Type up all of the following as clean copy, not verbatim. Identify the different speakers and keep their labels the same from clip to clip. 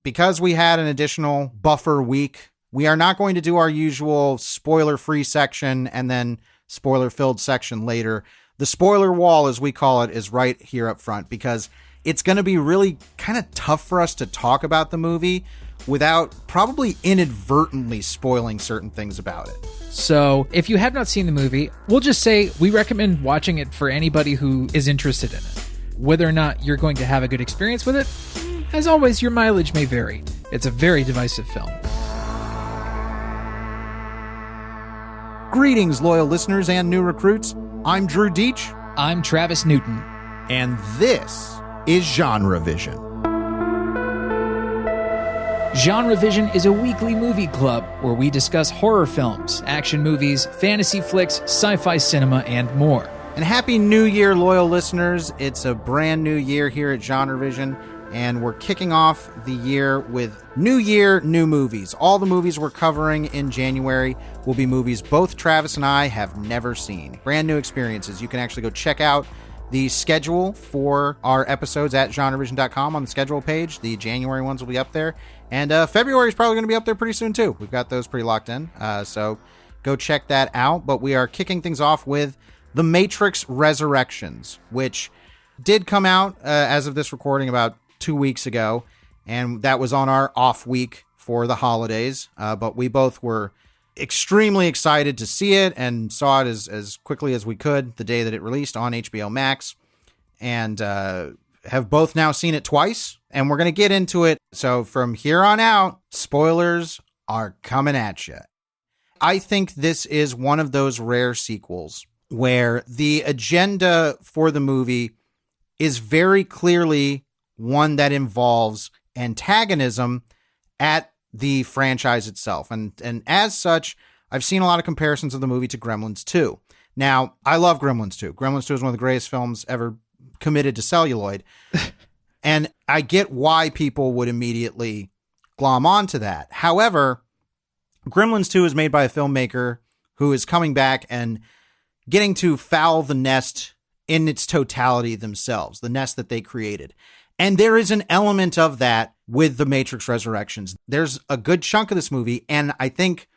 Speaker 1: because we had an additional buffer week, we are not going to do our usual spoiler-free section and then spoiler-filled section later. The spoiler wall, as we call it, is right here up front because it's going to be really kind of tough for us to talk about the movie without probably inadvertently spoiling certain things about it.
Speaker 2: So if you have not seen the movie, we'll just say we recommend watching it for anybody who is interested in it. Whether or not you're going to have a good experience with it, as always, your mileage may vary. It's a very divisive film.
Speaker 1: Greetings, loyal listeners and new recruits. I'm Drew Deach.
Speaker 2: I'm Travis Newton.
Speaker 1: And this is GenreVision.
Speaker 2: GenreVision is a weekly movie club where we discuss horror films, action movies, fantasy flicks, sci-fi cinema, and more.
Speaker 1: And Happy New Year, loyal listeners. It's a brand new year here at GenreVision, and we're kicking off the year with new year, new movies. All the movies we're covering in January will be movies both Travis and I have never seen. Brand new experiences. You can actually go check out the schedule for our episodes at GenreVision.com on the schedule page. The January ones will be up there. And February is probably going to be up there pretty soon, too. We've got those pretty locked in. So go check that out. But we are kicking things off with The Matrix Resurrections, which did come out as of this recording about 2 weeks ago. And that was on our off week for the holidays. But we both were extremely excited to see it and saw it as quickly as we could the day that it released on HBO Max. And have both now seen it twice. And we're going to get into it. So from here on out, spoilers are coming at you. I think this is one of those rare sequels where the agenda for the movie is very clearly one that involves antagonism at the franchise itself. And as such, I've seen a lot of comparisons of the movie to Gremlins 2. Now, I love Gremlins 2. Gremlins 2 is one of the greatest films ever committed to celluloid. And I get why people would immediately glom onto that. However, Gremlins 2 is made by a filmmaker who is coming back and getting to foul the nest in its totality themselves, the nest that they created. And there is an element of that with The Matrix Resurrections. There's a good chunk of this movie, and I think,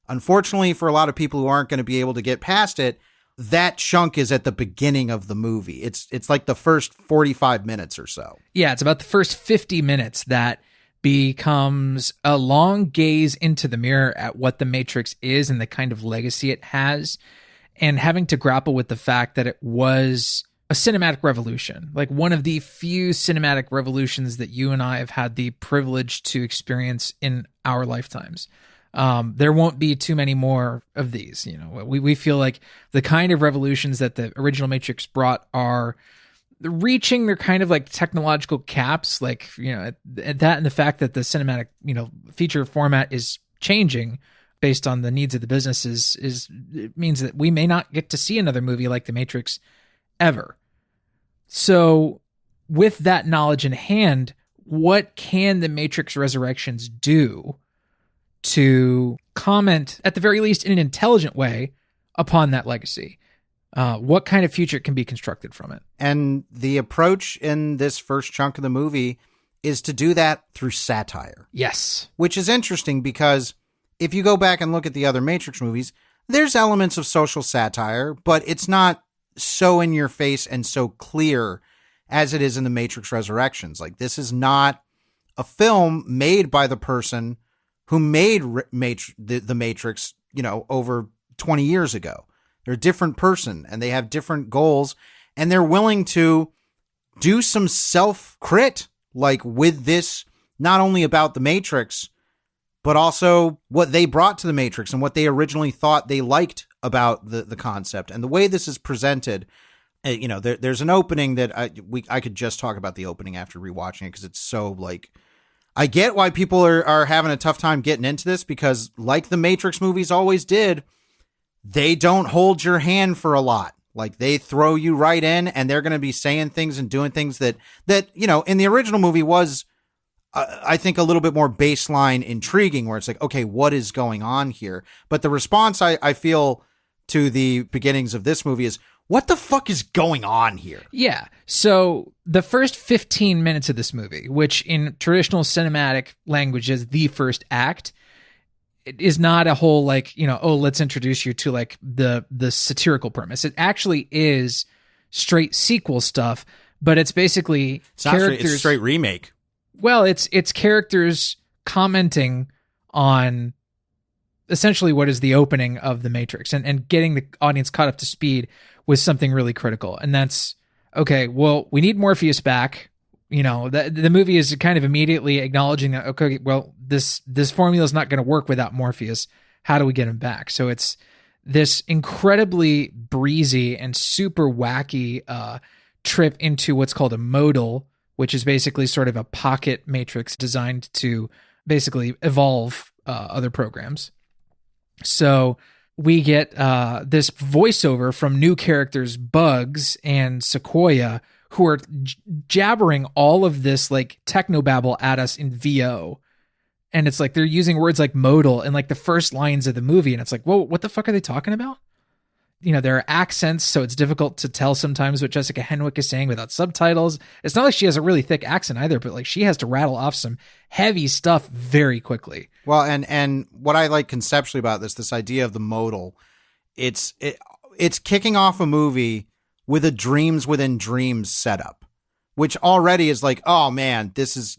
Speaker 1: unfortunately, for a lot of people who aren't going to be able to get past it, that chunk is at the beginning of the movie. It's like the first 45 minutes or so.
Speaker 2: Yeah, it's about the first 50 minutes that becomes a long gaze into the mirror at what the Matrix is and the kind of legacy it has, and having to grapple with the fact that it was a cinematic revolution, like one of the few cinematic revolutions that you and I have had the privilege to experience in our lifetimes. There won't be too many more of these. You know, we feel like the kind of revolutions that the original Matrix brought are reaching their kind of like technological caps, like, you know, that and the fact that the cinematic, you know, feature format is changing based on the needs of the businesses it means that we may not get to see another movie like The Matrix ever. So with that knowledge in hand, what can The Matrix Resurrections do to comment, at the very least in an intelligent way, upon that legacy? What kind of future can be constructed from it?
Speaker 1: And the approach in this first chunk of the movie is to do that through satire.
Speaker 2: Yes.
Speaker 1: Which is interesting because if you go back and look at the other Matrix movies, there's elements of social satire, but it's not so in your face and so clear as it is in The Matrix Resurrections. Like, this is not a film made by the person who made the Matrix, you know, over 20 years ago. They're a different person and they have different goals, and they're willing to do some self-crit, like with this, not only about the Matrix, but also what they brought to the Matrix and what they originally thought they liked about the concept. And the way this is presented, you know, there's an opening that I could just talk about the opening after rewatching it, because it's so, like, I get why people are having a tough time getting into this, because like the Matrix movies always did, they don't hold your hand for a lot. Like, they throw you right in, and they're going to be saying things and doing things that, you know, in the original movie was, I think, a little bit more baseline intriguing, where it's like, okay, what is going on here? But the response I feel to the beginnings of this movie is, what the fuck is going on here?
Speaker 2: Yeah. So the first 15 minutes of this movie, which in traditional cinematic language is the first act, it is not a whole like, let's introduce you to like the satirical premise. It actually is straight sequel stuff, but it's basically
Speaker 1: It's a straight remake.
Speaker 2: Well, it's characters commenting on essentially what is the opening of The Matrix and getting the audience caught up to speed with something really critical. And that's, okay, well, we need Morpheus back. The movie is kind of immediately acknowledging that, okay, well, this formula is not going to work without Morpheus. How do we get him back? So it's this incredibly breezy and super wacky trip into what's called a modal, which is basically sort of a pocket matrix designed to basically evolve other programs. So we get this voiceover from new characters, Bugs and Sequoia, who are jabbering all of this like technobabble at us in VO. And it's like they're using words like modal in like the first lines of the movie. And it's like, whoa, what the fuck are they talking about? There are accents, so it's difficult to tell sometimes what Jessica Henwick is saying without subtitles. It's not like she has a really thick accent either, but like she has to rattle off some heavy stuff very quickly.
Speaker 1: Well, and what I like conceptually about this idea of the modal, it's kicking off a movie with a dreams within dreams setup, which already is like, oh man, this is,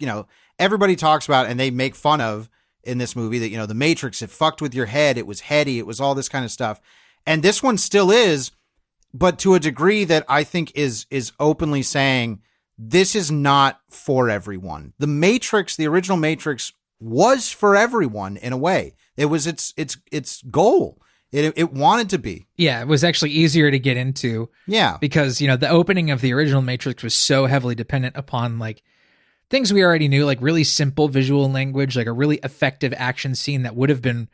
Speaker 1: everybody talks about and they make fun of in this movie that, the Matrix, it fucked with your head. It was heady. It was all this kind of stuff. And this one still is, but to a degree that I think is openly saying this is not for everyone. The Matrix, the original Matrix, was for everyone in a way. It was its goal. It wanted to be.
Speaker 2: Yeah, it was actually easier to get into.
Speaker 1: Yeah.
Speaker 2: Because, the opening of the original Matrix was so heavily dependent upon like things we already knew, like really simple visual language, like a really effective action scene that would have been,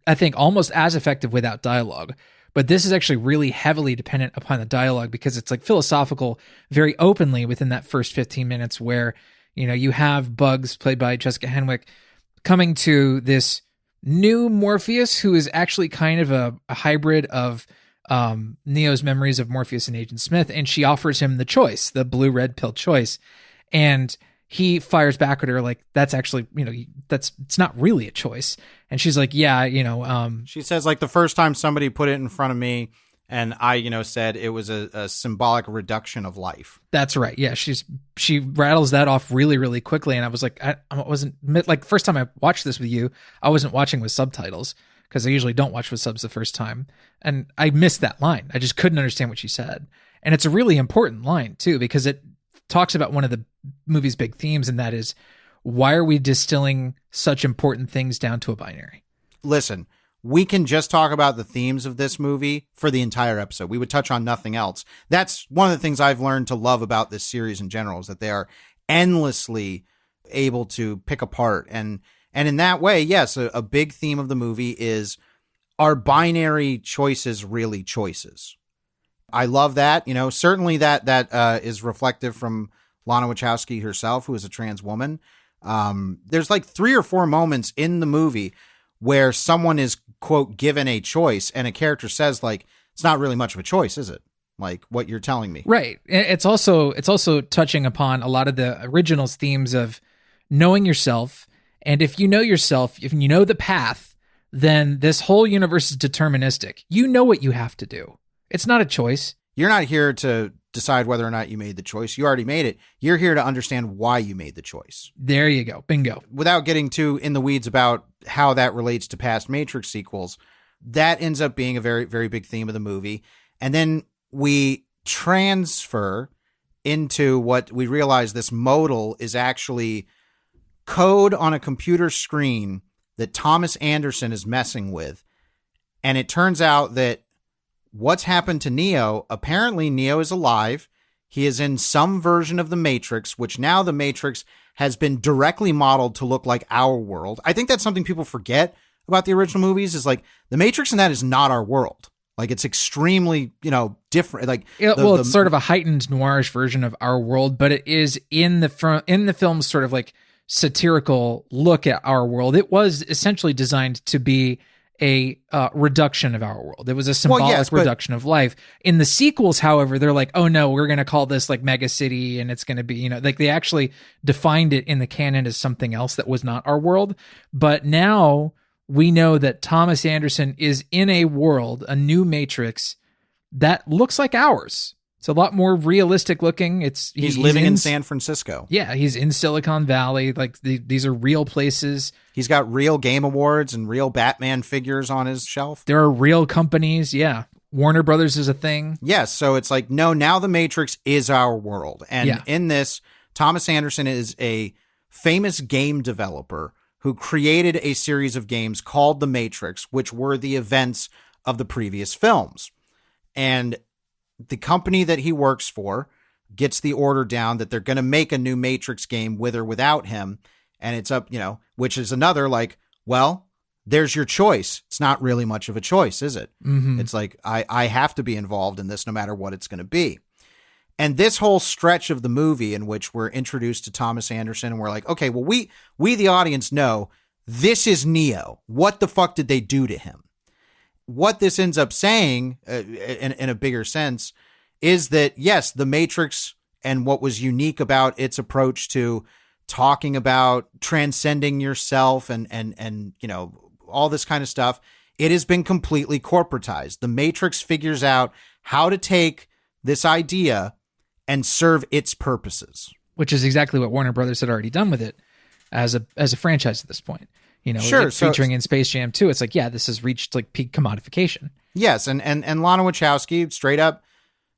Speaker 2: I think, almost as effective without dialogue. But this is actually really heavily dependent upon the dialogue because it's like philosophical very openly within that first 15 minutes where, you have Bugs played by Jessica Henwick coming to this new Morpheus who is actually kind of a hybrid of Neo's memories of Morpheus and Agent Smith. And she offers him the choice, the blue-red pill choice. And he fires back at her like, that's actually, it's not really a choice. And she's like, yeah,
Speaker 1: she says like the first time somebody put it in front of me and I, said it was a symbolic reduction of life.
Speaker 2: That's right. Yeah. She rattles that off really, really quickly. And I was like, I wasn't like first time I watched this with you, I wasn't watching with subtitles because I usually don't watch with subs the first time. And I missed that line. I just couldn't understand what she said. And it's a really important line too, because it talks about one of the movie's big themes, and that is, why are we distilling such important things down to a binary?
Speaker 1: Listen, we can just talk about the themes of this movie for the entire episode. We would touch on nothing else. That's one of the things I've learned to love about this series in general, is that they are endlessly able to pick apart. And in that way, yes, a big theme of the movie is, are binary choices really choices? I love that. Certainly that is reflective from Lana Wachowski herself, who is a trans woman. There's like 3 or 4 moments in the movie where someone is, quote, given a choice and a character says like, it's not really much of a choice, is it? Like what you're telling me.
Speaker 2: Right. It's also touching upon a lot of the original's themes of knowing yourself. And if you know yourself, if you know the path, then this whole universe is deterministic. You know what you have to do. It's not a choice.
Speaker 1: You're not here to decide whether or not you made the choice. You already made it. You're here to understand why you made the choice.
Speaker 2: There you go. Bingo.
Speaker 1: Without getting too in the weeds about how that relates to past Matrix sequels, that ends up being a very, very big theme of the movie. And then we transfer into what we realize this modal is actually code on a computer screen that Thomas Anderson is messing with. And it turns out that what's happened to Neo, apparently Neo is alive. He is in some version of the Matrix, which now the Matrix has been directly modeled to look like our world. I think that's something people forget about the original movies, is like the Matrix in that is not our world. Like it's extremely, different. Like
Speaker 2: it's sort of a heightened noirish version of our world, but it is in the film's sort of like satirical look at our world. It was essentially designed to be a reduction of our world. It was a symbolic
Speaker 1: yes, but
Speaker 2: reduction of life. In the sequels, however, they're like, oh no, we're going to call this like Mega City, and it's going to be, you know, like they actually defined it in the canon as something else that was not our world. But now we know that Thomas Anderson is in a world, a new Matrix that looks like ours. It's a lot more realistic looking.
Speaker 1: He's living in San Francisco.
Speaker 2: Yeah, he's in Silicon Valley. Like these are real places.
Speaker 1: He's got real Game Awards and real Batman figures on his shelf.
Speaker 2: There are real companies. Yeah. Warner Brothers is a thing.
Speaker 1: Yes. So it's like, no, now the Matrix is our world. And in this, Thomas Anderson is a famous game developer who created a series of games called The Matrix, which were the events of the previous films. And the company that he works for gets the order down that they're going to make a new Matrix game with or without him. And it's up, you know, which is another like, well, there's your choice. It's not really much of a choice, is it? Mm-hmm. It's like, I have to be involved in this no matter what it's going to be. And this whole stretch of the movie in which we're introduced to Thomas Anderson and we're like, okay, well, we the audience know this is Neo. What the fuck did they do to him? What this ends up saying in a bigger sense is that, yes, the Matrix and what was unique about its approach to talking about transcending yourself and you know, all this kind of stuff, it has been completely corporatized. The Matrix figures out how to take this idea and serve its purposes.
Speaker 2: Which is exactly what Warner Brothers had already done with it as a franchise at this point. You know,
Speaker 1: sure,
Speaker 2: like featuring in Space Jam 2, it's like, yeah, this has reached like peak commodification.
Speaker 1: Yes, and Lana Wachowski, straight up,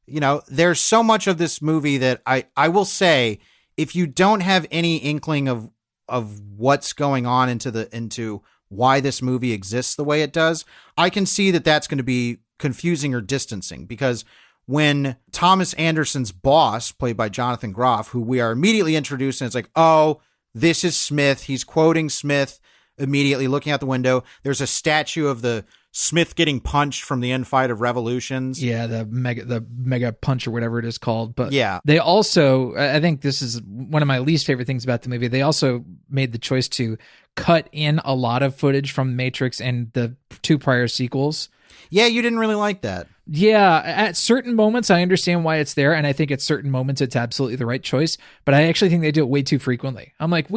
Speaker 1: you know, there's so much of this movie that I will say, if you don't have any inkling of what's going on into why this movie exists the way it does, I can see that that's going to be confusing or distancing, because when Thomas Anderson's boss, played by Jonathan Groff, who we are immediately introduced, and it's like, oh, this is Smith. He's quoting Smith immediately, looking out the window. There's a statue of the Smith getting punched from the end fight of Revolutions.
Speaker 2: Yeah, the mega punch or whatever it is called. But
Speaker 1: yeah,
Speaker 2: they also, I think this is one of my least favorite things about the movie, they also made the choice to cut in a lot of footage from Matrix and the two prior sequels.
Speaker 1: Yeah, you didn't really like that.
Speaker 2: Yeah, at certain moments, I understand why it's there, and I think at certain moments, it's absolutely the right choice, but I actually think they do it way too frequently. I'm like,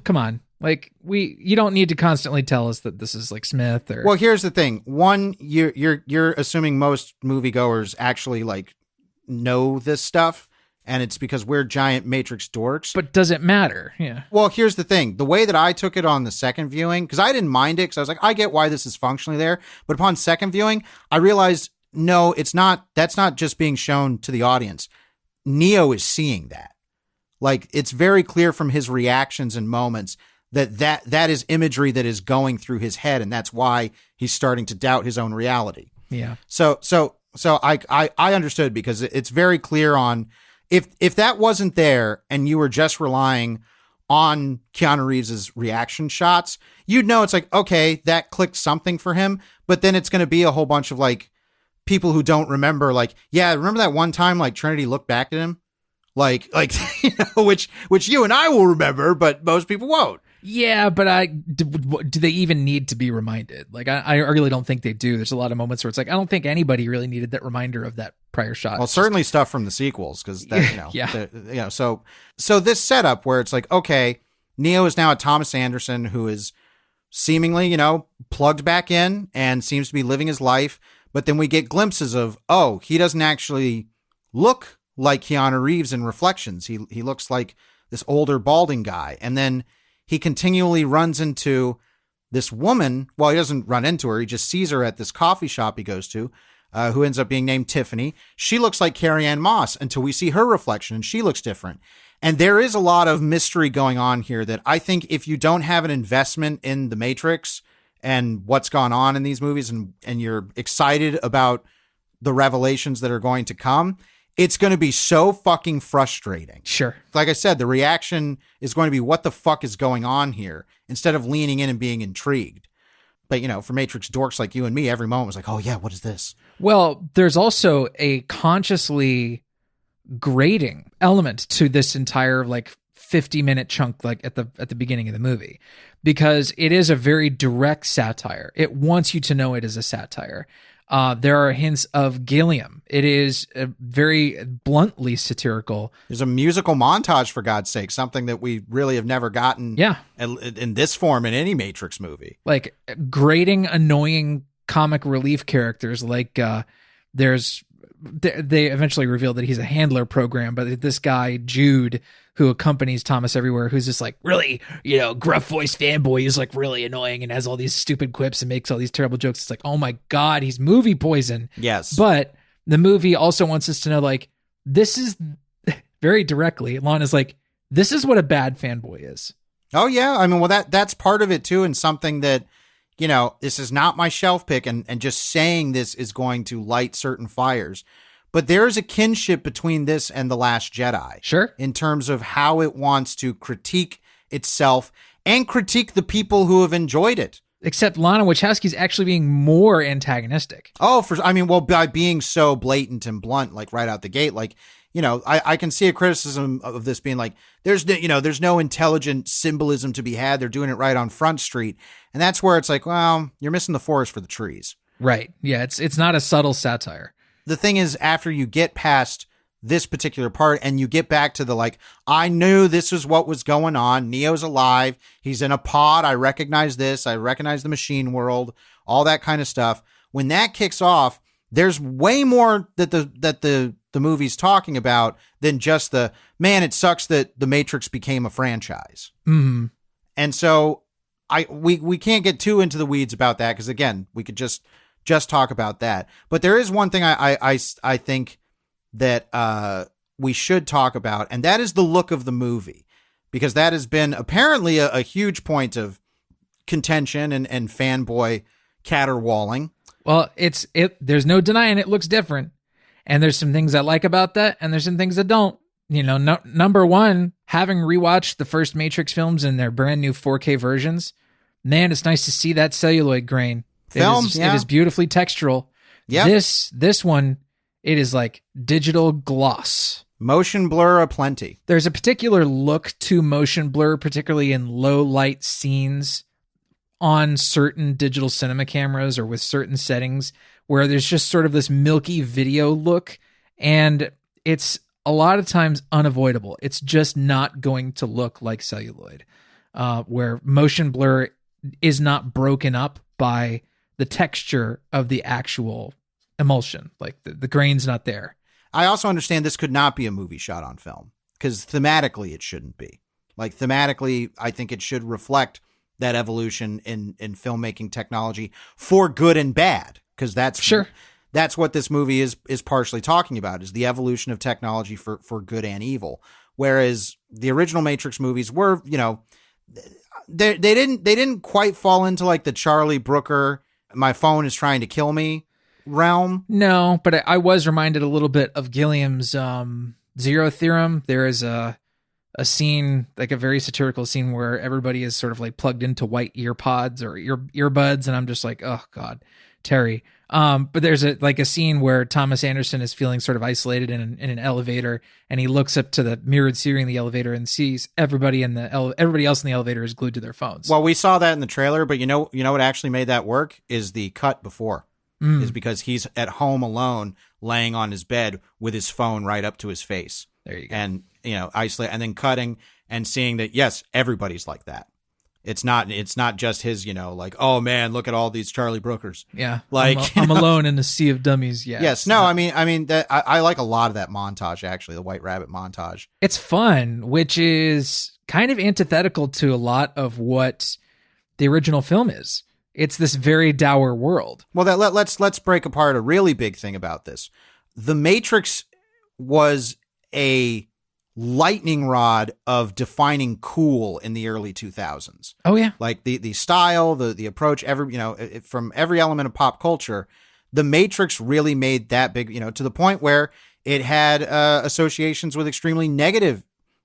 Speaker 2: come on. Like, you don't need to constantly tell us that this is like Smith or...
Speaker 1: Well, here's the thing. One, you're assuming most moviegoers actually like know this stuff, and it's because we're giant Matrix dorks.
Speaker 2: But does it matter? Yeah.
Speaker 1: Well, here's the thing. The way that I took it on the second viewing, because I didn't mind it, because I was like, I get why this is functionally there. But upon second viewing, I realized, no, it's not. That's not just being shown to the audience. Neo is seeing that. Like, it's very clear from his reactions and moments that is imagery that is going through his head, and that's why he's starting to doubt his own reality.
Speaker 2: Yeah.
Speaker 1: So I understood, because it's very clear on if that wasn't there and you were just relying on Keanu Reeves's reaction shots, you'd know it's like, okay, that clicked something for him, but then it's going to be a whole bunch of like people who don't remember, like, yeah, remember that one time like Trinity looked back at him? Like, you know, which you and I will remember, but most people won't.
Speaker 2: Yeah, but do they even need to be reminded? Like, I really don't think they do. There's a lot of moments where it's like, I don't think anybody really needed that reminder of that prior shot.
Speaker 1: Well, certainly stuff from the sequels, because that, you know,
Speaker 2: yeah.
Speaker 1: You know, so this setup where it's like, okay, Neo is now a Thomas Anderson who is seemingly, you know, plugged back in and seems to be living his life, but then we get glimpses of, oh, he doesn't actually look like Keanu Reeves in Reflections. He looks like this older balding guy, and then he continually runs into this woman. Well, he doesn't run into her. He just sees her at this coffee shop he goes to, who ends up being named Tiffany. She looks like Carrie-Anne Moss until we see her reflection, and she looks different. And there is a lot of mystery going on here that I think if you don't have an investment in The Matrix and what's gone on in these movies, and you're excited about the revelations that are going to come, it's going to be so fucking frustrating.
Speaker 2: Sure.
Speaker 1: Like I said, the reaction is going to be, what the fuck is going on here? Instead of leaning in and being intrigued. But, you know, for Matrix dorks like you and me, every moment was like, oh yeah, what is this?
Speaker 2: Well, there's also a consciously grating element to this entire like 50-minute chunk like at the beginning of the movie, because it is a very direct satire. It wants you to know it is a satire. There are hints of Gilliam. It is very bluntly satirical.
Speaker 1: There's a musical montage, for God's sake, something that we really have never gotten in this form in any Matrix movie.
Speaker 2: Like grating, annoying comic relief characters. Like they eventually reveal that he's a handler program, but this guy, Jude, who accompanies Thomas everywhere, who's just like really, gruff voice fanboy, is like really annoying and has all these stupid quips and makes all these terrible jokes. It's like, oh my God, he's movie poison.
Speaker 1: Yes.
Speaker 2: But the movie also wants us to know, like, this is very directly, Lana's like, this is what a bad fanboy is.
Speaker 1: Oh yeah. I mean, well, that's part of it too. And something that, this is not my shelf pick, and just saying this is going to light certain fires. But there is a kinship between this and The Last Jedi.
Speaker 2: Sure.
Speaker 1: In terms of how it wants to critique itself and critique the people who have enjoyed it.
Speaker 2: Except Lana Wachowski's actually being more antagonistic.
Speaker 1: Oh, by being so blatant and blunt, like right out the gate, like, I can see a criticism of this being like, there's no intelligent symbolism to be had. They're doing it right on Front Street. And that's where it's like, well, you're missing the forest for the trees.
Speaker 2: Right. Yeah. It's not a subtle satire.
Speaker 1: The thing is, after you get past this particular part and you get back to the, like, I knew this is what was going on. Neo's alive. He's in a pod. I recognize this. I recognize the machine world, all that kind of stuff. When that kicks off, there's way more that the movie's talking about than just the, man, it sucks that the Matrix became a franchise.
Speaker 2: Mm-hmm.
Speaker 1: And so we can't get too into the weeds about that, because again, we could just talk about that. But there is one thing I think that we should talk about, and that is the look of the movie, because that has been apparently a huge point of contention and fanboy caterwauling.
Speaker 2: Well, there's no denying it looks different, and there's some things I like about that, and there's some things that don't. Number one, having rewatched the first Matrix films in their brand new 4K versions, man, it's nice to see that celluloid grain. It is beautifully textural.
Speaker 1: Yeah.
Speaker 2: This one, it is like digital gloss.
Speaker 1: Motion blur aplenty.
Speaker 2: There's a particular look to motion blur, particularly in low light scenes on certain digital cinema cameras or with certain settings, where there's just sort of this milky video look, and it's a lot of times unavoidable. It's just not going to look like celluloid, where motion blur is not broken up by the texture of the actual emulsion. Like the grain's not there.
Speaker 1: I also understand this could not be a movie shot on film, because thematically it shouldn't be. Like thematically, I think it should reflect that evolution in filmmaking technology for good and bad, because that's what this movie is partially talking about, is the evolution of technology for good and evil. Whereas the original Matrix movies were, they didn't quite fall into like the Charlie Brooker, my phone is trying to kill me realm.
Speaker 2: No, but I was reminded a little bit of Gilliam's Zero Theorem. There is a scene, like a very satirical scene, where everybody is sort of like plugged into white ear pods or earbuds, and I'm just like, oh God, Terry. But there's a scene where Thomas Anderson is feeling sort of isolated in an elevator, and he looks up to the mirrored ceiling of the elevator and sees everybody else in the elevator is glued to their phones.
Speaker 1: Well, we saw that in the trailer, but you know what actually made that work is the cut before. Is because he's at home alone, laying on his bed with his phone right up to his face.
Speaker 2: There you go.
Speaker 1: And isolate, and then cutting and seeing that, yes, everybody's like that. It's not just his, like, oh man, look at all these Charlie Brookers.
Speaker 2: Yeah.
Speaker 1: Like
Speaker 2: I'm alone in a sea of dummies. Yeah.
Speaker 1: Yes. No, I mean that I like a lot of that montage, actually, the White Rabbit montage.
Speaker 2: It's fun, which is kind of antithetical to a lot of what the original film is. It's this very dour world.
Speaker 1: Well, let's break apart a really big thing about this. The Matrix was a lightning rod of defining cool in the early 2000s.
Speaker 2: Oh yeah.
Speaker 1: Like the style, the approach, from every element of pop culture, the Matrix really made that big, to the point where it had associations with extremely negative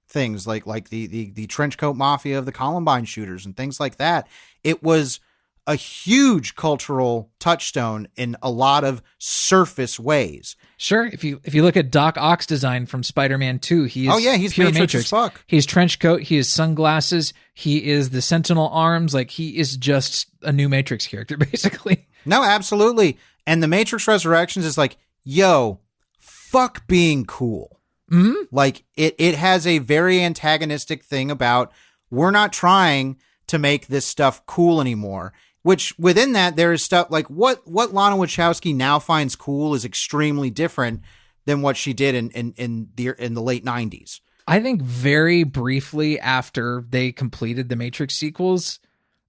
Speaker 1: things like the trench coat mafia of the Columbine shooters and things like that. It was a huge cultural touchstone in a lot of surface ways.
Speaker 2: Sure. If you look at Doc Ock's design from Spider-Man 2, he is
Speaker 1: he's
Speaker 2: pure
Speaker 1: Matrix as fuck.
Speaker 2: He's trench coat, he has sunglasses, he is the Sentinel arms, like he is just a new Matrix character, basically.
Speaker 1: No, absolutely. And the Matrix Resurrections is like, yo, fuck being cool.
Speaker 2: Mm-hmm.
Speaker 1: Like it has a very antagonistic thing about we're not trying to make this stuff cool anymore. Which within that, there is stuff like what Lana Wachowski now finds cool is extremely different than what she did in the late 90s.
Speaker 2: I think very briefly after they completed the Matrix sequels,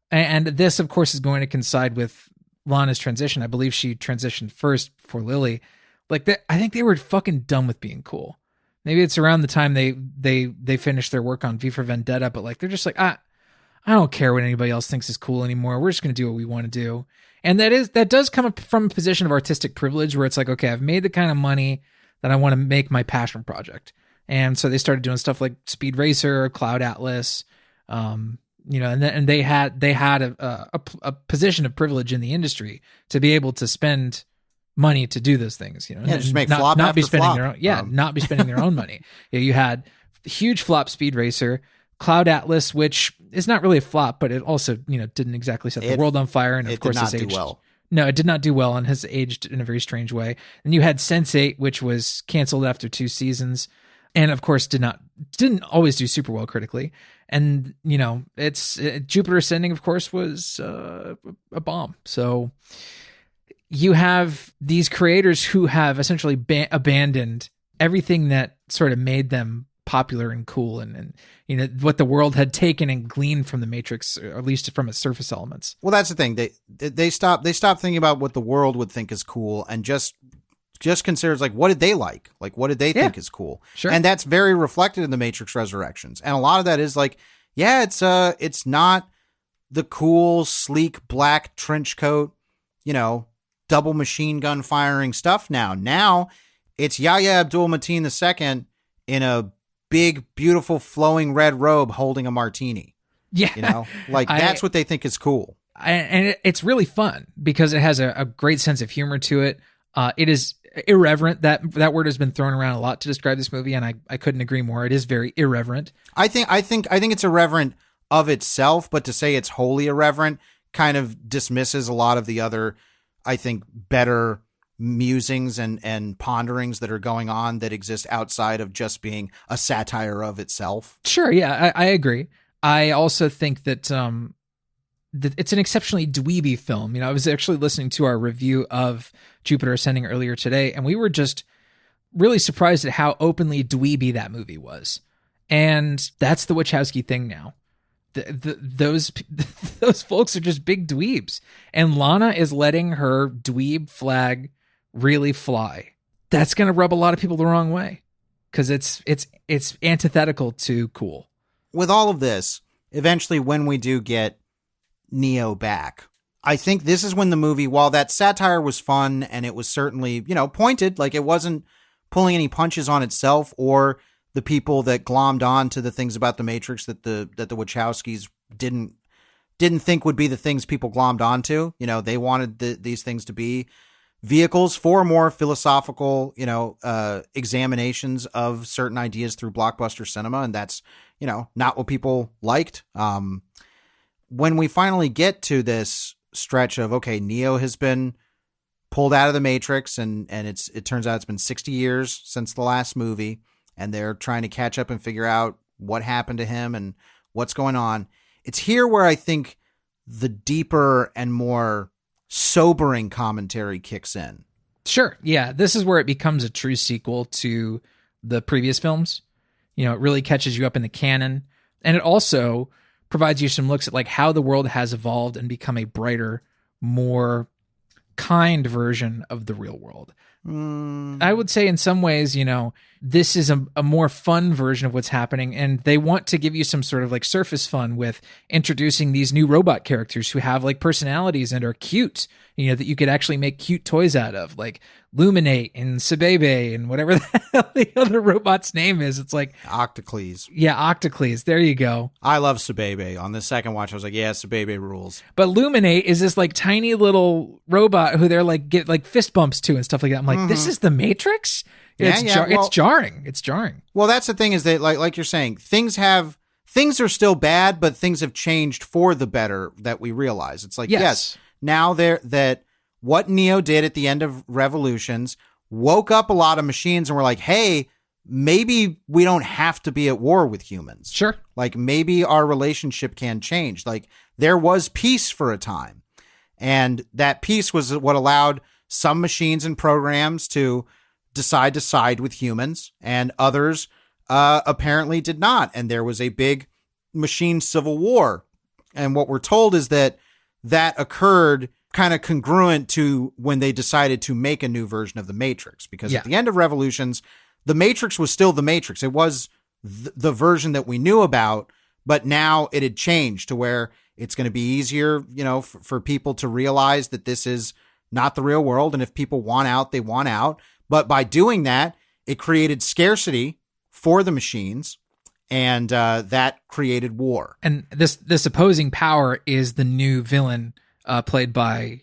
Speaker 2: and this, of course, is going to coincide with Lana's transition. I believe she transitioned first before Lily. Like I think they were fucking done with being cool. Maybe it's around the time they finished their work on V for Vendetta, but like they're just like, I don't care what anybody else thinks is cool anymore. We're just going to do what we want to do. And that does come up from a position of artistic privilege where it's like, okay, I've made the kind of money that I want to make my passion project. And so they started doing stuff like Speed Racer, Cloud Atlas, and they had a position of privilege in the industry to be able to spend money to do those things,
Speaker 1: just make flop
Speaker 2: not
Speaker 1: after
Speaker 2: be spending
Speaker 1: flop.
Speaker 2: their own, not be spending their own money. You had huge flop Speed Racer, Cloud Atlas, which is not really a flop, but it also, didn't exactly set the world on fire. And of course,
Speaker 1: it did not do well.
Speaker 2: No, it did not do well and has aged in a very strange way. And you had Sense8, which was canceled after 2 seasons. And of course, didn't always do super well critically. And, Jupiter Ascending, of course, was a bomb. So you have these creators who have essentially abandoned everything that sort of made them popular and cool and what the world had taken and gleaned from the Matrix, or at least from its surface elements.
Speaker 1: Well, that's the thing. They stopped thinking about what the world would think is cool and just considers like, what did they like? Like, what did they think is cool?
Speaker 2: Sure.
Speaker 1: And that's very reflected in the Matrix Resurrections. And a lot of that is like, yeah, it's not the cool, sleek, black trench coat, double machine gun firing stuff now. Now it's Yahya Abdul-Mateen II in a big, beautiful, flowing red robe holding a martini.
Speaker 2: Yeah.
Speaker 1: That's what they think is cool.
Speaker 2: And it's really fun because it has a great sense of humor to it. It is irreverent. That word has been thrown around a lot to describe this movie, and I couldn't agree more. It is very irreverent.
Speaker 1: I think it's irreverent of itself, but to say it's wholly irreverent kind of dismisses a lot of the other, I think, better musings and ponderings that are going on that exist outside of just being a satire of itself.
Speaker 2: Sure. Yeah, I agree. I also think that it's an exceptionally dweeby film. I was actually listening to our review of Jupiter Ascending earlier today, and we were just really surprised at how openly dweeby that movie was. And that's the Wachowski thing now. Those folks are just big dweebs, and Lana is letting her dweeb flag really fly. That's going to rub a lot of people the wrong way because it's antithetical to cool.
Speaker 1: With all of this, eventually when we do get Neo back, I think this is when the movie, while that satire was fun and it was certainly, pointed, like it wasn't pulling any punches on itself or the people that glommed on to the things about the Matrix that the Wachowskis didn't think would be the things people glommed onto. They wanted these things to be vehicles for more philosophical, examinations of certain ideas through blockbuster cinema. And that's, not what people liked. When we finally get to this stretch of, okay, Neo has been pulled out of the Matrix and it turns out it's been 60 years since the last movie and they're trying to catch up and figure out what happened to him and what's going on. It's here where I think the deeper and more sobering commentary kicks in.
Speaker 2: Sure. Yeah. This is where it becomes a true sequel to the previous films. It really catches you up in the canon. And it also provides you some looks at like how the world has evolved and become a brighter, more kind version of the real world. I would say in some ways, this is a more fun version of what's happening, and they want to give you some sort of like surface fun with introducing these new robot characters who have like personalities and are cute, that you could actually make cute toys out of, like Luminate and Sabebe and whatever the hell the other robot's name is. It's like
Speaker 1: Octocles.
Speaker 2: Yeah, Octocles. There you go.
Speaker 1: I love Sabebe. On the second watch, I was like, yeah, Sabebe rules.
Speaker 2: But Luminate is this like tiny little robot who they're like get like fist bumps to and stuff like that. I'm like, this is the Matrix? It's jarring. It's jarring.
Speaker 1: Well, that's the thing is that like you're saying, things are still bad, but things have changed for the better that we realize. It's like, yes now that what Neo did at the end of Revolutions woke up a lot of machines and were like, hey, maybe we don't have to be at war with humans.
Speaker 2: Sure.
Speaker 1: Like maybe our relationship can change. Like there was peace for a time. And that peace was what allowed some machines and programs to decide to side with humans, and others apparently did not. And there was a big machine civil war. And what we're told is that occurred kind of congruent to when they decided to make a new version of the Matrix. Because at the end of Revolutions, the Matrix was still the Matrix. It was the version that we knew about, but now it had changed to where it's going to be easier, for people to realize that this is not the real world. And if people want out, they want out. But by doing that, it created scarcity for the machines, and that created war.
Speaker 2: And this opposing power is the new villain played by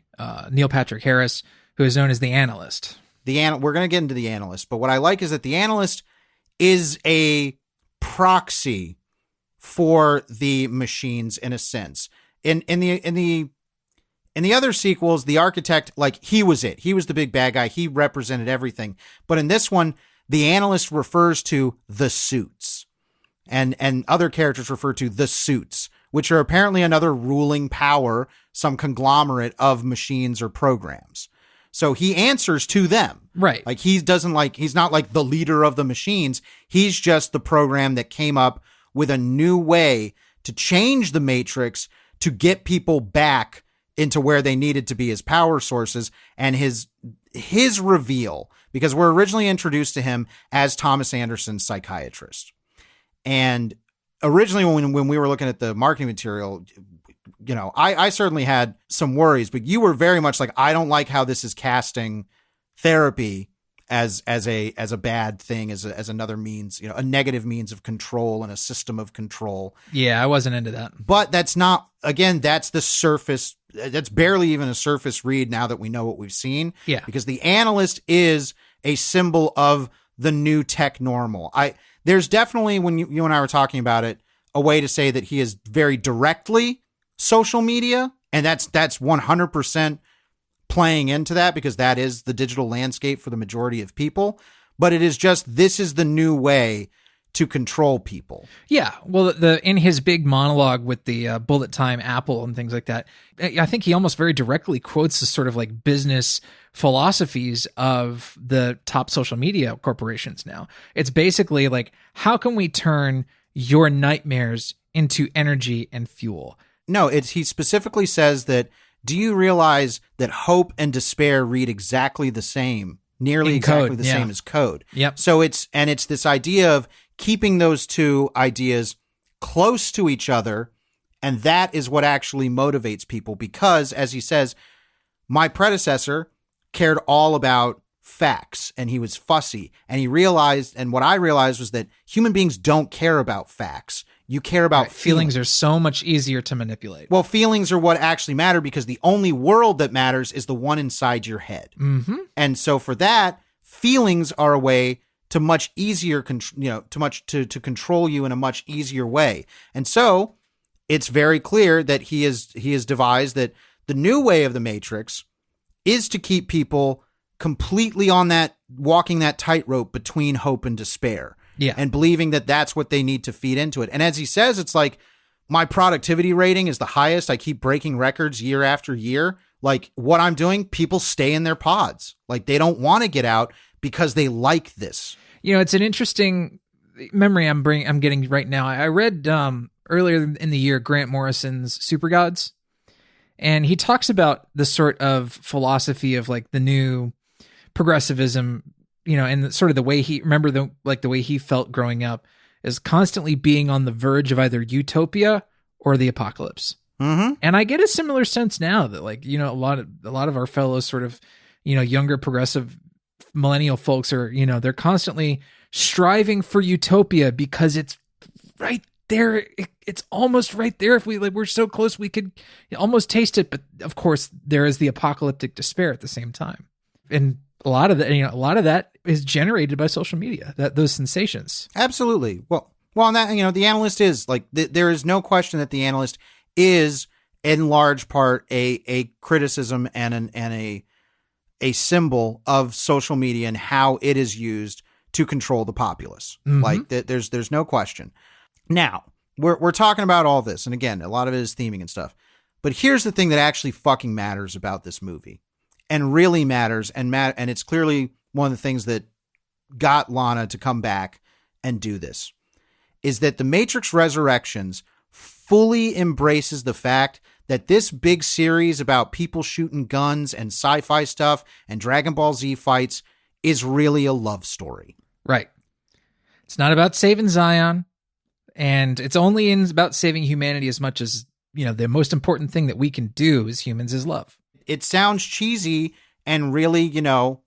Speaker 2: Neil Patrick Harris, who is known as the Analyst.
Speaker 1: We're going to get into the Analyst, but what I like is that the Analyst is a proxy for the machines in a sense. In the other sequels, the Architect, like he was it. He was the big bad guy. He represented everything. But in this one, the Analyst refers to the suits, and other characters refer to the suits, which are apparently another ruling power, some conglomerate of machines or programs. So he answers to them.
Speaker 2: Right.
Speaker 1: Like he's not like the leader of the machines. He's just the program that came up with a new way to change the Matrix to get people back into where they needed to be as power sources. And his reveal, because we're originally introduced to him as Thomas Anderson's psychiatrist. And originally when we were looking at the marketing material, I certainly had some worries, but you were very much like, I don't like how this is casting therapy as a bad thing, as another means, a negative means of control and a system of control.
Speaker 2: Yeah, I wasn't into that.
Speaker 1: But that's not, again, that's the surface. That's barely even a surface read now that we know what we've seen.
Speaker 2: Yeah.
Speaker 1: Because the Analyst is a symbol of the new tech normal. There's definitely, when you and I were talking about it, a way to say that he is very directly social media, and that's 100% playing into that, because that is the digital landscape for the majority of people. But it is just, this is the new way to control people.
Speaker 2: Yeah. Well, in his big monologue with the bullet time Apple and things like that, I think he almost very directly quotes the sort of like business philosophies of the top social media corporations now. It's basically like, how can we turn your nightmares into energy and fuel?
Speaker 1: No, he specifically says that, do you realize that hope and despair read exactly the same, nearly exactly the same as code?
Speaker 2: Yep.
Speaker 1: So it's this idea of keeping those two ideas close to each other. And that is what actually motivates people, because, as he says, my predecessor cared all about facts and he was fussy, and he realized, and what I realized was that human beings don't care about facts. You care about
Speaker 2: feelings. Are so much easier to manipulate.
Speaker 1: Well, feelings are what actually matter, because the only world that matters is the one inside your head.
Speaker 2: Mm-hmm.
Speaker 1: And so for that, feelings are a way to much easier, to control you in a much easier way. And so it's very clear that he has devised that the new way of the Matrix is to keep people completely on that, walking that tightrope between hope and despair.
Speaker 2: Yeah.
Speaker 1: And believing that that's what they need to feed into it. And as he says, it's like, my productivity rating is the highest. I keep breaking records year after year. Like, what I'm doing, people stay in their pods. Like, they don't want to get out because they like this.
Speaker 2: It's an interesting memory I'm getting right now. I read earlier in the year Grant Morrison's Super Gods, and he talks about the sort of philosophy of like the new progressivism, and sort of the way the way he felt growing up is constantly being on the verge of either utopia or the apocalypse.
Speaker 1: Mm-hmm.
Speaker 2: And I get a similar sense now that a lot of our fellow sort of, younger progressive millennial folks are, they're constantly striving for utopia because it's right there. It's almost right there. If we're so close, we could almost taste it. But of course there is the apocalyptic despair at the same time. And a lot of that is generated by social media, those sensations. Absolutely.
Speaker 1: Well, and that, the analyst is like, there is no question that the analyst is in large part a criticism and a symbol of social media and how it is used to control the populace.
Speaker 2: Mm-hmm.
Speaker 1: Like there's no question. Now we're talking about all this. And again, a lot of it is theming and stuff, but here's the thing that actually fucking matters about this movie and really matters. And it's clearly one of the things that got Lana to come back and do this is that The Matrix Resurrections fully embraces the fact that this big series about people shooting guns and sci-fi stuff and Dragon Ball Z fights is really a love story.
Speaker 2: Right. It's not about saving Zion, and it's only about saving humanity as much as, the most important thing that we can do as humans is love.
Speaker 1: It sounds cheesy and really, hippie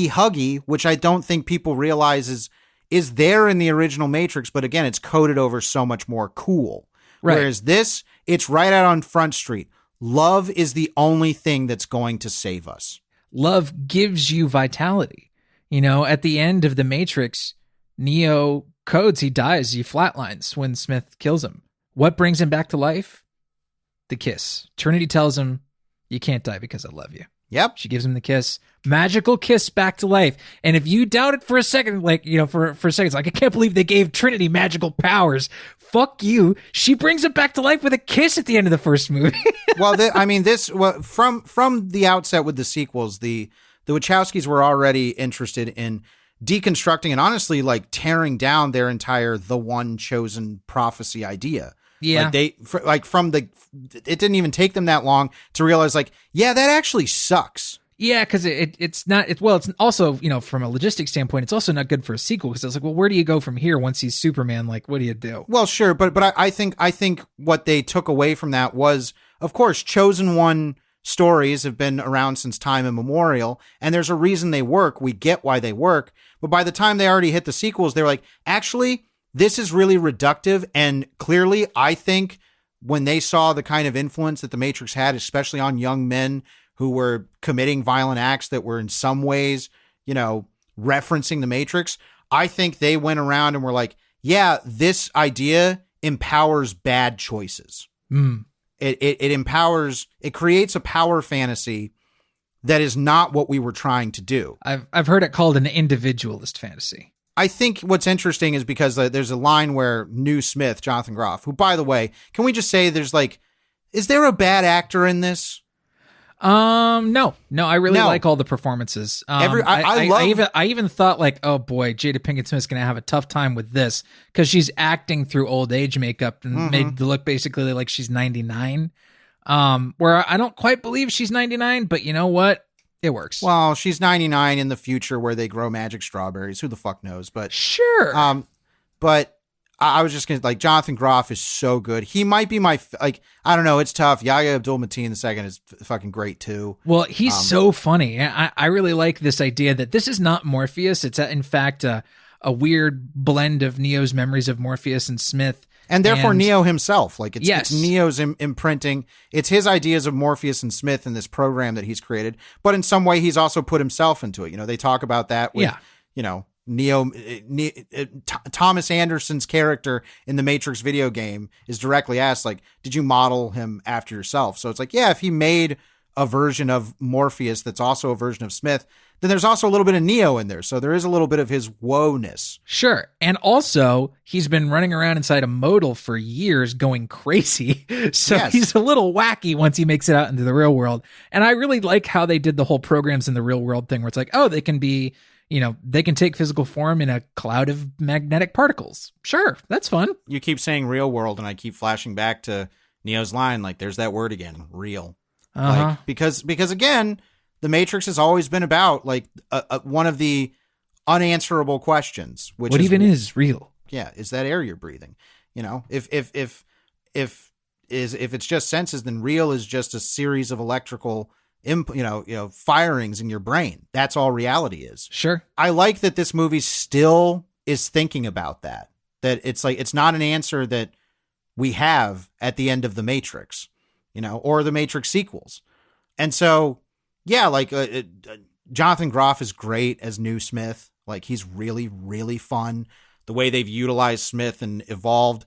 Speaker 1: huggy, which I don't think people realize is there in the original Matrix, but again, it's coded over so much more cool. Right. Whereas this, it's right out on Front Street. Love is the only thing that's going to save us.
Speaker 2: Love gives you vitality. At the end of The Matrix, Neo codes, he dies, he flatlines when Smith kills him. What brings him back to life? The kiss. Trinity tells him, you can't die because I love you.
Speaker 1: Yep.
Speaker 2: She gives him the kiss. Magical kiss back to life. And if you doubt it for a second, for a second, it's like, I can't believe they gave Trinity magical powers. Fuck you. She brings it back to life with a kiss at the end of the first movie.
Speaker 1: Well, from the outset with the sequels, the Wachowskis were already interested in deconstructing and honestly tearing down their entire The One Chosen prophecy idea.
Speaker 2: Yeah.
Speaker 1: It didn't even take them that long to realize that actually sucks.
Speaker 2: Yeah, because it's not. It's also, from a logistics standpoint, it's also not good for a sequel because it's where do you go from here once he's Superman? What do you do?
Speaker 1: Well, sure, but I think what they took away from that was, of course, Chosen One stories have been around since time immemorial, and there's a reason they work. We get why they work, but by the time they already hit the sequels, they're like, actually, this is really reductive, and clearly, I think when they saw the kind of influence that the Matrix had, especially on young men who were committing violent acts that were in some ways, referencing the Matrix, I think they went around and were like, yeah, this idea empowers bad choices.
Speaker 2: Mm.
Speaker 1: It creates a power fantasy that is not what we were trying to do.
Speaker 2: I've heard it called an individualist fantasy.
Speaker 1: I think what's interesting is because there's a line where New Smith, Jonathan Groff, who, by the way, can we just say is there a bad actor in this?
Speaker 2: No, I really like all the performances. I even thought oh boy, Jada Pinkett Smith's going to have a tough time with this because she's acting through old age makeup and made to look basically like she's 99. Where I don't quite believe she's 99, but you know what? It works.
Speaker 1: Well, she's 99 in the future where they grow magic strawberries. Who the fuck knows? But
Speaker 2: sure.
Speaker 1: But I was just going to Jonathan Groff is so good. He might be my, I don't know. It's tough. Yahya Abdul-Mateen II is fucking great too.
Speaker 2: Well, he's so funny. I really like this idea that this is not Morpheus. It's in fact a weird blend of Neo's memories of Morpheus and Smith.
Speaker 1: And therefore Neo himself. It's Neo's imprinting. It's his ideas of Morpheus and Smith in this program that he's created. But in some way, he's also put himself into it. They talk about that with, Neo, Thomas Anderson's character in the Matrix video game is directly asked, did you model him after yourself? So it's if he made a version of Morpheus that's also a version of Smith, then there's also a little bit of Neo in there. So there is a little bit of his woe-ness.
Speaker 2: Sure. And also, he's been running around inside a modal for years going crazy. So he's a little wacky once he makes it out into the real world. And I really like how they did the whole programs in the real world thing where it's they can be, they can take physical form in a cloud of magnetic particles. Sure. That's fun.
Speaker 1: You keep saying real world, and I keep flashing back to Neo's line, there's that word again, real.
Speaker 2: Uh-huh.
Speaker 1: Because again, the Matrix has always been about like one of the unanswerable questions, which
Speaker 2: what even is real?
Speaker 1: Yeah, is that air you're breathing? If it's just senses, then real is just a series of electrical firings in your brain. That's all reality is.
Speaker 2: Sure.
Speaker 1: I like that this movie still is thinking about that. That it's like, it's not an answer that we have at the end of the Matrix, or the Matrix sequels. And so, yeah, like Jonathan Groff is great as New Smith. Like, he's really, really fun. The way they've utilized Smith and evolved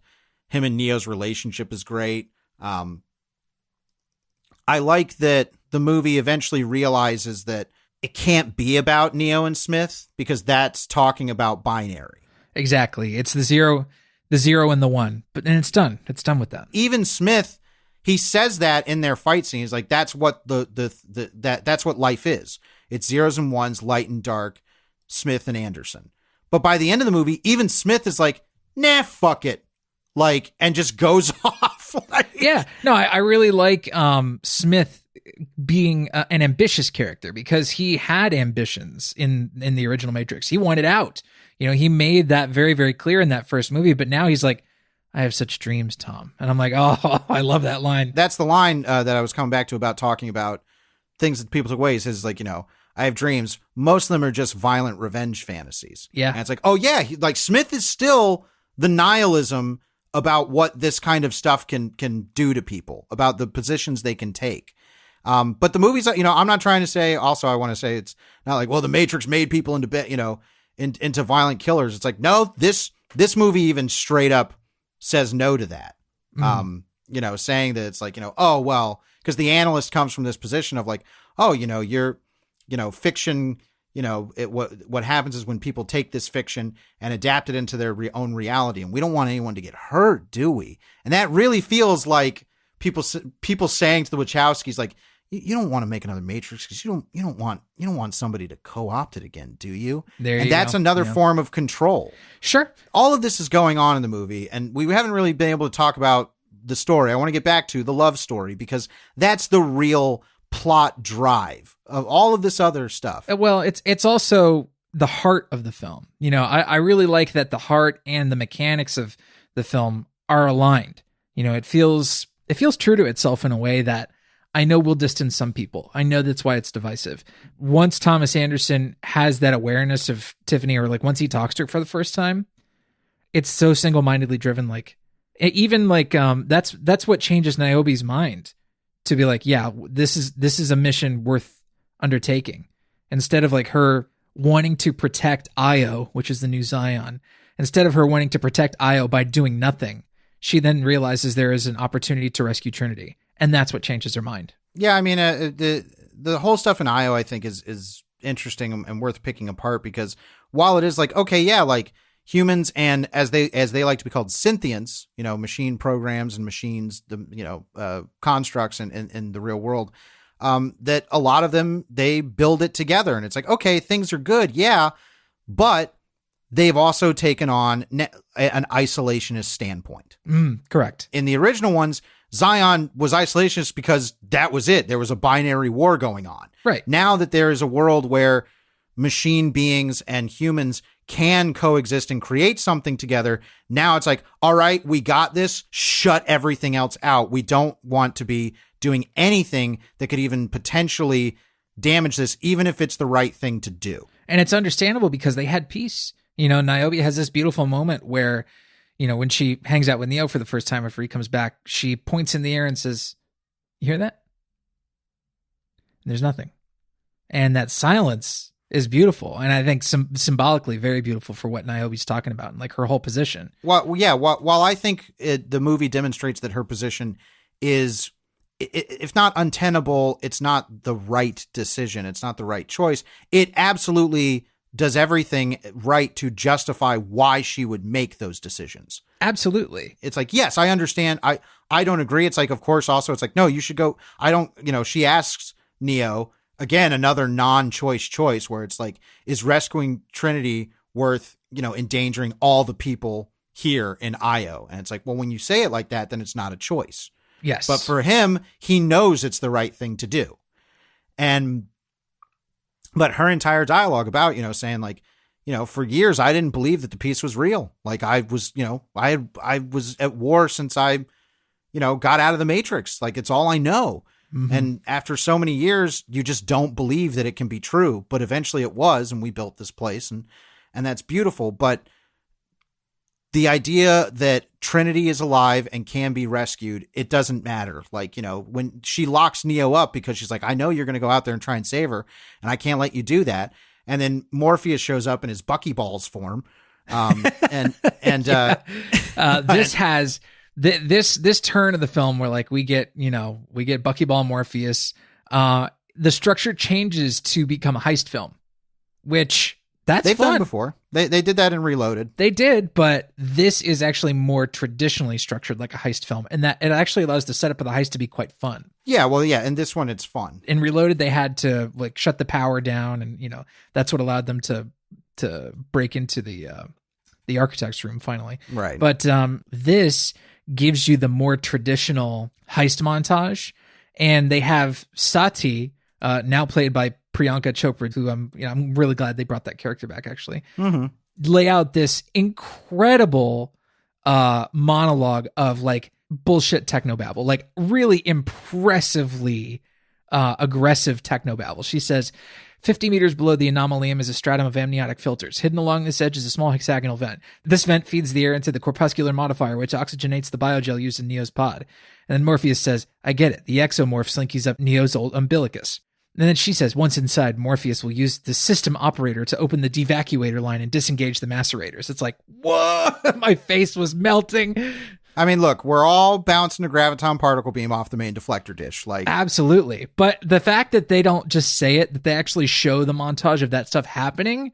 Speaker 1: him and Neo's relationship is great. I like that the movie eventually realizes that it can't be about Neo and Smith because that's talking about binary.
Speaker 2: Exactly. It's the zero and the one, but then it's done. It's done with that.
Speaker 1: Even Smith, he says that in their fight scene. He's like, that's what that's what life is. It's zeros and ones, light and dark, Smith and Anderson. But by the end of the movie, even Smith is like, nah, fuck it. Like, and just goes off.
Speaker 2: Yeah. No, I really like Smith being an ambitious character because he had ambitions in the original Matrix. He wanted out. He made that very, very clear in that first movie, but now he's like, I have such dreams, Tom. And I'm like, oh, I love that line.
Speaker 1: That's the line that I was coming back to about talking about things that people took away. He says, like, I have dreams. Most of them are just violent revenge fantasies.
Speaker 2: Yeah.
Speaker 1: And it's like, oh, yeah, like Smith is still the nihilism about what this kind of stuff can do to people, about the positions they can take. But the movies, I'm not trying to say, also, I want to say it's not like, well, the Matrix made people into violent killers. It's like, no, this movie even straight up says no to that. Saying that it's like, oh, well, because the analyst comes from this position of like, oh, you're, fiction, what happens is when people take this fiction and adapt it into their own reality, and we don't want anyone to get hurt, do we? And that really feels like people saying to the Wachowskis, like, you don't want to make another Matrix because you don't want somebody to co-opt it again, do you? And that's another form of control.
Speaker 2: Sure.
Speaker 1: All of this is going on in the movie, and we haven't really been able to talk about the story. I want to get back to the love story because that's the real plot drive of all of this other stuff.
Speaker 2: Well, it's also the heart of the film. I really like that the heart and the mechanics of the film are aligned. It feels true to itself in a way that I know will distance some people. I know that's why it's divisive. Once Thomas Anderson has that awareness of Tiffany, or like once he talks to her for the first time, it's so single-mindedly driven. Like, even like that's what changes Niobe's mind to be like, yeah, this is a mission worth undertaking. Instead of like her wanting to protect Io, which is the new Zion, instead of her wanting to protect Io by doing nothing, she then realizes there is an opportunity to rescue Trinity. And that's what changes her mind. Yeah, I mean,
Speaker 1: the whole stuff in Io, I think, is interesting and worth picking apart because while it is like, okay, yeah, like humans and as they like to be called synthients, machine programs and machines, constructs in the real world, that a lot of them, they build it together. And it's like, okay, things are good. Yeah. But they've also taken on an isolationist standpoint.
Speaker 2: Correct.
Speaker 1: In the original ones, Zion was isolationist because that was it. There was a binary war going on.
Speaker 2: Right.
Speaker 1: Now that there is a world where machine beings and humans can coexist and create something together, now it's like, all right, we got this. Shut everything else out. We don't want to be doing anything that could even potentially damage this, even if it's the right thing to do.
Speaker 2: And it's understandable because they had peace. Niobe has this beautiful moment where, when she hangs out with Neo for the first time after he comes back, she points in the air and says, "You hear that?" And there's nothing. And that silence is beautiful. And I think symbolically very beautiful for what Niobe's talking about and like her whole position.
Speaker 1: Well, yeah. While I think the movie demonstrates that her position is, if not untenable, it's not the right decision. It's not the right choice. It absolutely does everything right to justify why she would make those decisions.
Speaker 2: Absolutely.
Speaker 1: It's like, yes, I understand. I don't agree. It's like, of course, also, it's like, no, you should go. I don't, she asks Neo, again, another non-choice choice where it's like, is rescuing Trinity worth, endangering all the people here in Io? And it's like, well, when you say it like that, then it's not a choice.
Speaker 2: Yes.
Speaker 1: But for him, he knows it's the right thing to do. And But her entire dialogue about, saying like, for years I didn't believe that the piece was real. Like I was, I was at war since I, got out of the Matrix. Like it's all I know. Mm-hmm. And after so many years, you just don't believe that it can be true. But eventually it was, and we built this place, and that's beautiful. But the idea that Trinity is alive and can be rescued, it doesn't matter. Like, when she locks Neo up because she's like, I know you're going to go out there and try and save her, and I can't let you do that. And then Morpheus shows up in his buckyballs form.
Speaker 2: This has this turn of the film where like we get Buckyball Morpheus. The structure changes to become a heist film, which they've
Speaker 1: done before. They did that in Reloaded.
Speaker 2: They did, but this is actually more traditionally structured like a heist film, and that it actually allows the setup of the heist to be quite fun.
Speaker 1: Yeah, well, yeah, in this one it's fun.
Speaker 2: In Reloaded, they had to like shut the power down, and that's what allowed them to break into the architect's room finally.
Speaker 1: Right.
Speaker 2: But this gives you the more traditional heist montage, and they have Sati, now played by Priyanka Chopra, who I'm really glad they brought that character back actually, lay out this incredible monologue of like bullshit technobabble, like really impressively aggressive technobabble. She says, 50 meters below the anomalium is a stratum of amniotic filters. Hidden along this edge is a small hexagonal vent. This vent feeds the air into the corpuscular modifier, which oxygenates the biogel used in Neo's pod. And then Morpheus says, I get it. The exomorph slinkies up Neo's old umbilicus. And then she says, once inside, Morpheus will use the system operator to open the devacuator line and disengage the macerators. It's like, whoa, my face was melting.
Speaker 1: I mean, look, we're all bouncing a graviton particle beam off the main deflector dish. Like,
Speaker 2: absolutely. But the fact that they don't just say it, that they actually show the montage of that stuff happening,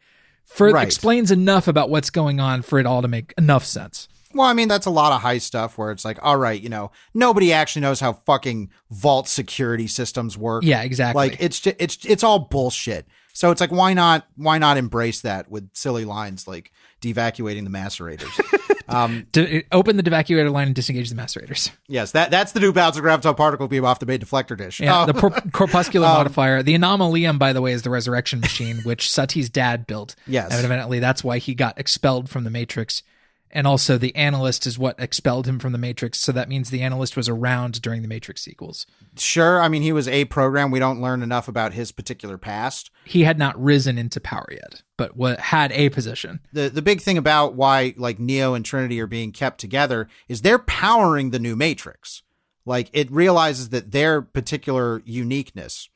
Speaker 2: explains enough about what's going on for it all to make enough sense.
Speaker 1: Well, I mean, that's a lot of heist stuff where it's like, all right, nobody actually knows how fucking vault security systems work.
Speaker 2: Yeah, exactly.
Speaker 1: Like it's all bullshit. So it's like, why not embrace that with silly lines like devacuating the macerators?
Speaker 2: Open the devacuator line and disengage the macerators.
Speaker 1: Yes, that's the new bounce of graviton particle beam off the main deflector dish.
Speaker 2: Yeah, the corpuscular modifier. The anomalium, by the way, is the resurrection machine, which Sati's dad built.
Speaker 1: Yes.
Speaker 2: And evidently that's why he got expelled from the Matrix. And also the analyst is what expelled him from the Matrix. So that means the analyst was around during the Matrix sequels.
Speaker 1: Sure. I mean, he was a program. We don't learn enough about his particular past.
Speaker 2: He had not risen into power yet, but had a position.
Speaker 1: The big thing about why like Neo and Trinity are being kept together is they're powering the new Matrix. Like it realizes that their particular uniqueness,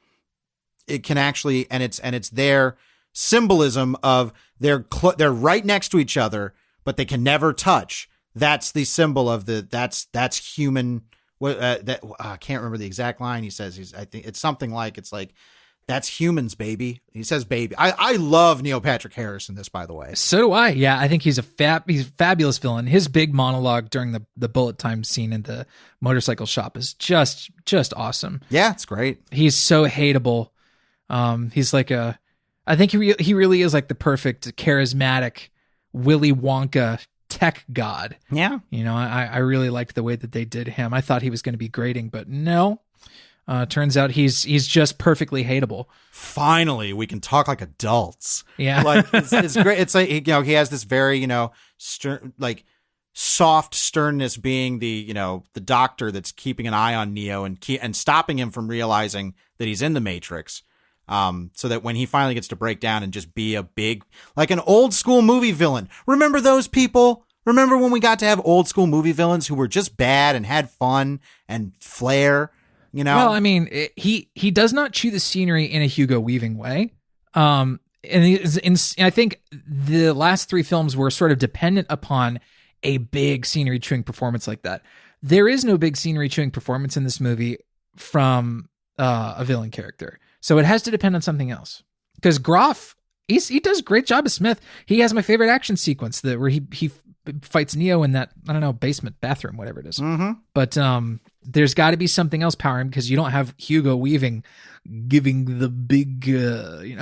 Speaker 1: it can actually, and it's their symbolism of they're right next to each other, but they can never touch. That's the symbol of that's human. I can't remember the exact line he says. I think it's something like, that's humans, baby. He says, baby. I love Neil Patrick Harris in this, by the way.
Speaker 2: So do I. Yeah, I think he's he's a fabulous villain. His big monologue during the bullet time scene in the motorcycle shop is just awesome.
Speaker 1: Yeah, it's great.
Speaker 2: He's so hateable. He's like I think he really is like the perfect charismatic Willy Wonka tech god.
Speaker 1: Yeah.
Speaker 2: I really liked the way that they did him. I thought he was going to be grating, but no. Turns out he's just perfectly hateable.
Speaker 1: Finally, we can talk like adults.
Speaker 2: Yeah.
Speaker 1: Like it's great. It's like, he has this very, stern, like soft sternness, being the doctor that's keeping an eye on Neo and stopping him from realizing that he's in the Matrix. So that when he finally gets to break down and just be a big, like an old school movie villain. Remember those people? Remember when we got to have old school movie villains who were just bad and had fun and flair,
Speaker 2: Well, I mean, he does not chew the scenery in a Hugo Weaving way. And I think the last three films were sort of dependent upon a big scenery chewing performance like that. There is no big scenery chewing performance in this movie from a villain character. So it has to depend on something else. Because Groff, he does a great job as Smith. He has my favorite action sequence where he fights Neo in that, I don't know, basement, bathroom, whatever it is.
Speaker 1: Mm-hmm.
Speaker 2: But there's got to be something else powering, because you don't have Hugo Weaving giving the big, the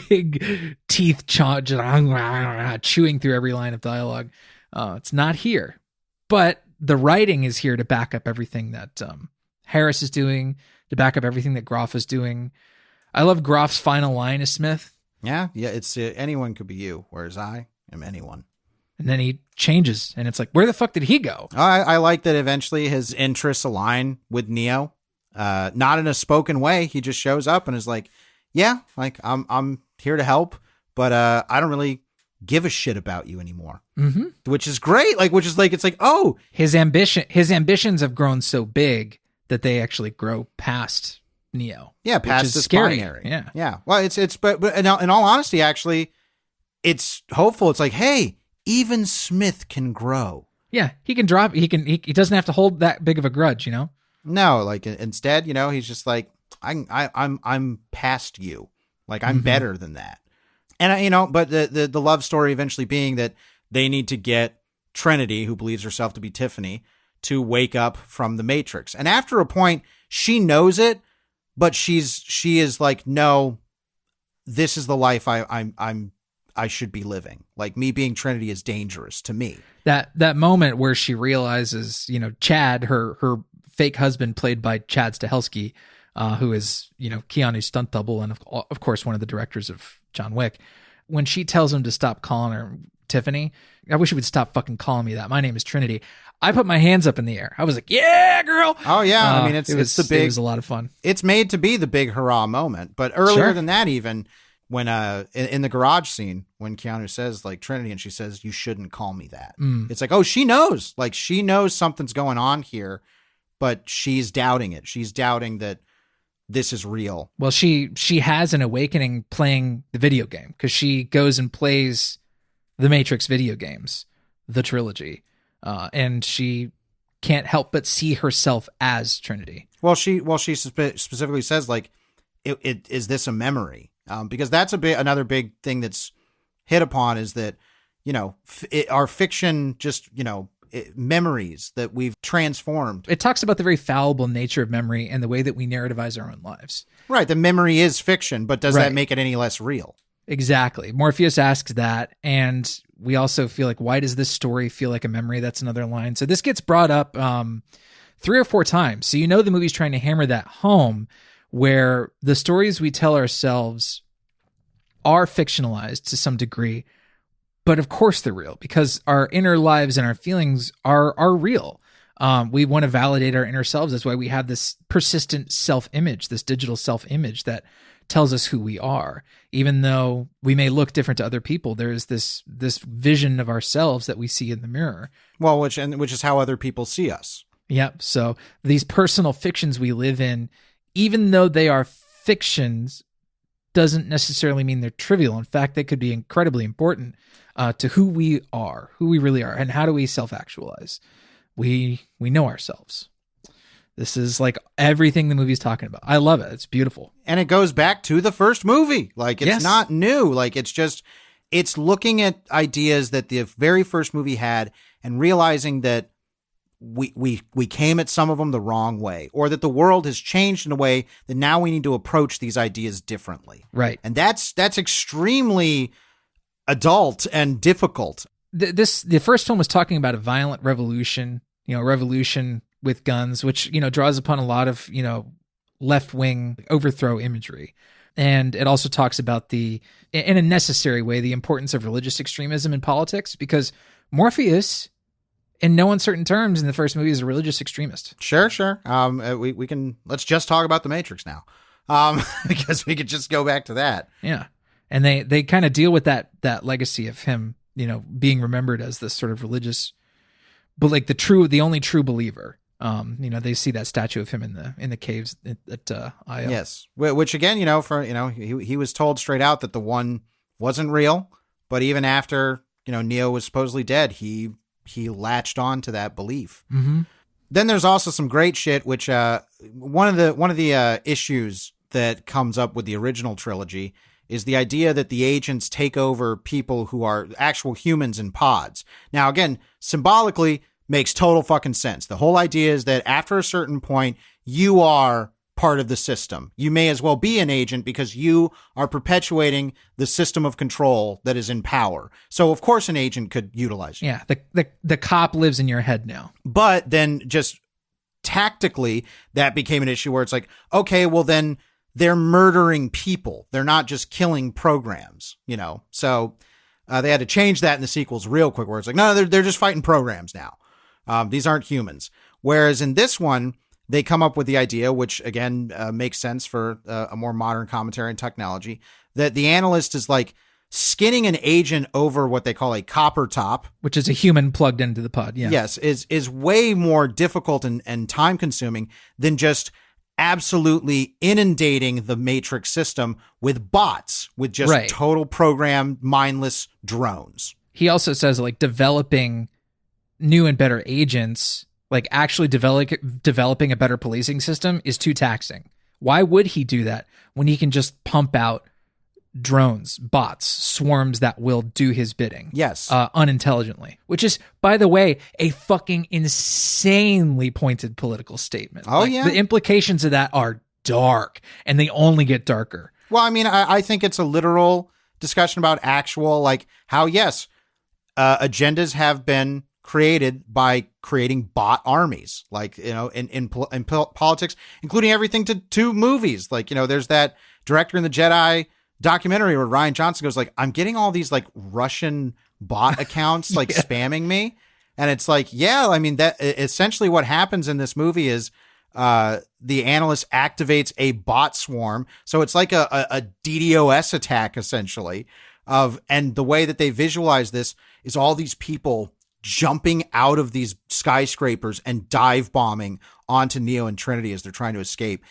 Speaker 2: big teeth chewing through every line of dialogue. It's not here. But the writing is here to back up everything that Harris is doing, to back up everything that Groff is doing. I love Groff's final line is Smith.
Speaker 1: Yeah. It's anyone could be you, whereas I am anyone.
Speaker 2: And then he changes, and it's like, where the fuck did he go?
Speaker 1: I like that eventually his interests align with Neo. Not in a spoken way. He just shows up and is like, yeah, like I'm here to help, but I don't really give a shit about you anymore.
Speaker 2: Mm-hmm.
Speaker 1: Which is great. It's like, oh,
Speaker 2: his ambitions have grown so big that they actually grow past Neo.
Speaker 1: Yeah, past
Speaker 2: which is
Speaker 1: this
Speaker 2: scary.
Speaker 1: binary.
Speaker 2: Yeah.
Speaker 1: Yeah. Well, but in all honesty, actually, it's hopeful. It's like, hey, even Smith can grow.
Speaker 2: Yeah, he can drop. He doesn't have to hold that big of a grudge, you know.
Speaker 1: No, like instead, he's just like, I'm past you. Like I'm better than that. And but the love story eventually being that they need to get Trinity, who believes herself to be Tiffany, to wake up from the Matrix. And after a point, she knows it, but she is like, no, this is the life I should be living. Like me being Trinity is dangerous to me.
Speaker 2: That moment where she realizes, Chad, her fake husband played by Chad Stahelski, who is, Keanu's stunt double and of course one of the directors of John Wick, when she tells him to stop calling her Tiffany, I wish you would stop fucking calling me that. My name is Trinity. I put my hands up in the air. I was like, yeah, girl.
Speaker 1: Oh yeah. I mean, it was
Speaker 2: a lot of fun.
Speaker 1: It's made to be the big hurrah moment, but earlier than that, even when, in the garage scene, when Keanu says like Trinity and she says, you shouldn't call me that. It's like, oh, she knows, something's going on here, but she's doubting it. She's doubting that this is real.
Speaker 2: Well, she has an awakening playing the video game because she goes and plays the Matrix video games, the trilogy, and she can't help but see herself as Trinity.
Speaker 1: Well, she specifically says like, it is this a memory? Because that's another big thing that's hit upon is that, our fiction just, memories that we've transformed.
Speaker 2: It talks about the very fallible nature of memory and the way that we narrativize our own lives.
Speaker 1: Right. The memory is fiction, but does that make it any less real?
Speaker 2: Exactly. Morpheus asks that. And we also feel like, why does this story feel like a memory? That's another line. So this gets brought up 3 or 4 times. So the movie's trying to hammer that home, where the stories we tell ourselves are fictionalized to some degree, but of course they're real because our inner lives and our feelings are real. We want to validate our inner selves. That's why we have this persistent self-image, this digital self-image that tells us who we are. Even though we may look different to other people, there is this vision of ourselves that we see in the mirror.
Speaker 1: Well, which is how other people see us.
Speaker 2: Yep. So these personal fictions we live in, even though they are fictions, doesn't necessarily mean they're trivial. In fact, they could be incredibly important to who we really are, and how do we self-actualize. We know ourselves. This is like everything the movie's talking about. I love it. It's beautiful.
Speaker 1: And it goes back to the first movie. Like, it's not new. Like, it's looking at ideas that the very first movie had and realizing that we came at some of them the wrong way, or that the world has changed in a way that now we need to approach these ideas differently.
Speaker 2: Right.
Speaker 1: And that's extremely adult and difficult.
Speaker 2: The first film was talking about a violent revolution, revolution with guns, which, draws upon a lot of, left-wing overthrow imagery. And it also talks about in a necessary way, the importance of religious extremism in politics, because Morpheus, in no uncertain terms, in the first movie, is a religious extremist.
Speaker 1: Sure. We can, let's just talk about the Matrix now, because we could just go back to that.
Speaker 2: Yeah, and they kind of deal with that legacy of him, being remembered as this sort of religious, but like the only true believer. They see that statue of him in the caves at Io.
Speaker 1: Yes, which again, he was told straight out that the one wasn't real, but even after Neo was supposedly dead, he latched on to that belief.
Speaker 2: Mm-hmm.
Speaker 1: Then there's also some great shit, which one of the issues that comes up with the original trilogy is the idea that the agents take over people who are actual humans in pods. Now, again, symbolically makes total fucking sense. The whole idea is that after a certain point, you are part of the system. You may as well be an agent because you are perpetuating the system of control that is in power. So of course an agent could utilize you.
Speaker 2: Yeah, the cop lives in your head now.
Speaker 1: But then just tactically that became an issue where it's like, okay, well then they're murdering people. They're not just killing programs, you know? So they had to change that in the sequels real quick, where it's like, no, they're just fighting programs now. These aren't humans. Whereas in this one, they come up with the idea, which again makes sense for a more modern commentary and technology, that the analyst is like skinning an agent over what they call a copper top,
Speaker 2: which is a human plugged into the pod. Yeah.
Speaker 1: Yes, is way more difficult and time consuming than just absolutely inundating the Matrix system with bots, with just total programmed, mindless drones.
Speaker 2: He also says like developing new and better agents, like actually developing a better policing system is too taxing. Why would he do that when he can just pump out drones, bots, swarms that will do his bidding?
Speaker 1: Yes.
Speaker 2: Unintelligently, which is, by the way, a fucking insanely pointed political statement.
Speaker 1: Oh, yeah.
Speaker 2: The implications of that are dark, and they only get darker.
Speaker 1: Well, I mean, I think it's a literal discussion about actual, like, how, yes, agendas have been created by creating bot armies, like, you know, in politics, including everything to movies. Like, you know, there's that Director in the Jedi documentary where Rian Johnson goes like, I'm getting all these like Russian bot accounts like spamming me. And it's like, yeah, I mean, that essentially what happens in this movie is the analyst activates a bot swarm. So it's like a DDoS attack essentially and the way that they visualize this is all these people jumping out of these skyscrapers and dive bombing onto Neo and Trinity as they're trying to escape.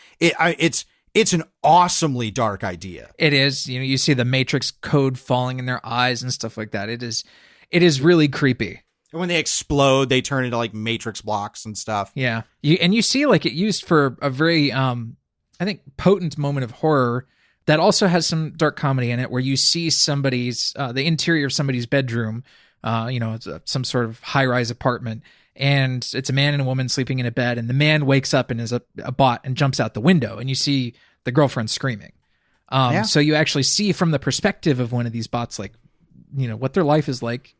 Speaker 1: It's an awesomely dark idea.
Speaker 2: It is. You know, you see the Matrix code falling in their eyes and stuff like that. It is really creepy.
Speaker 1: And when they explode, they turn into like Matrix blocks and stuff.
Speaker 2: Yeah. You see like it used for a very, I think, potent moment of horror that also has some dark comedy in it, where you see somebody's, the interior of somebody's bedroom, you know, it's some sort of high-rise apartment, and it's a man and a woman sleeping in a bed, and the man wakes up and is a bot and jumps out the window, and you see the girlfriend screaming. So you actually see from the perspective of one of these bots, like, you know, what their life is like.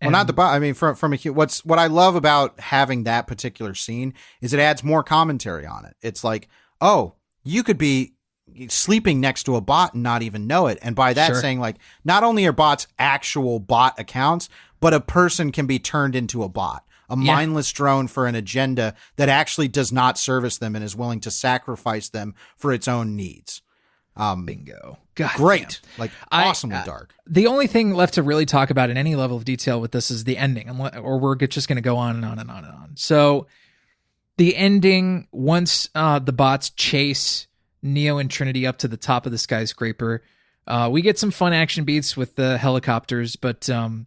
Speaker 1: Well, not the bot. I mean, from what I love about having that particular scene is it adds more commentary on it. It's like, oh, you could be sleeping next to a bot and not even know it. And by that saying, like, not only are bots actual bot accounts, but a person can be turned into a bot. A mindless drone for an agenda that actually does not service them and is willing to sacrifice them for its own needs.
Speaker 2: Bingo. God,
Speaker 1: great. Damn. Like, awesomely dark.
Speaker 2: The only thing left to really talk about in any level of detail with this is the ending, or we're just going to go on and on and on and on. So the ending, once the bots chase Neo and Trinity up to the top of the skyscraper, we get some fun action beats with the helicopters, but you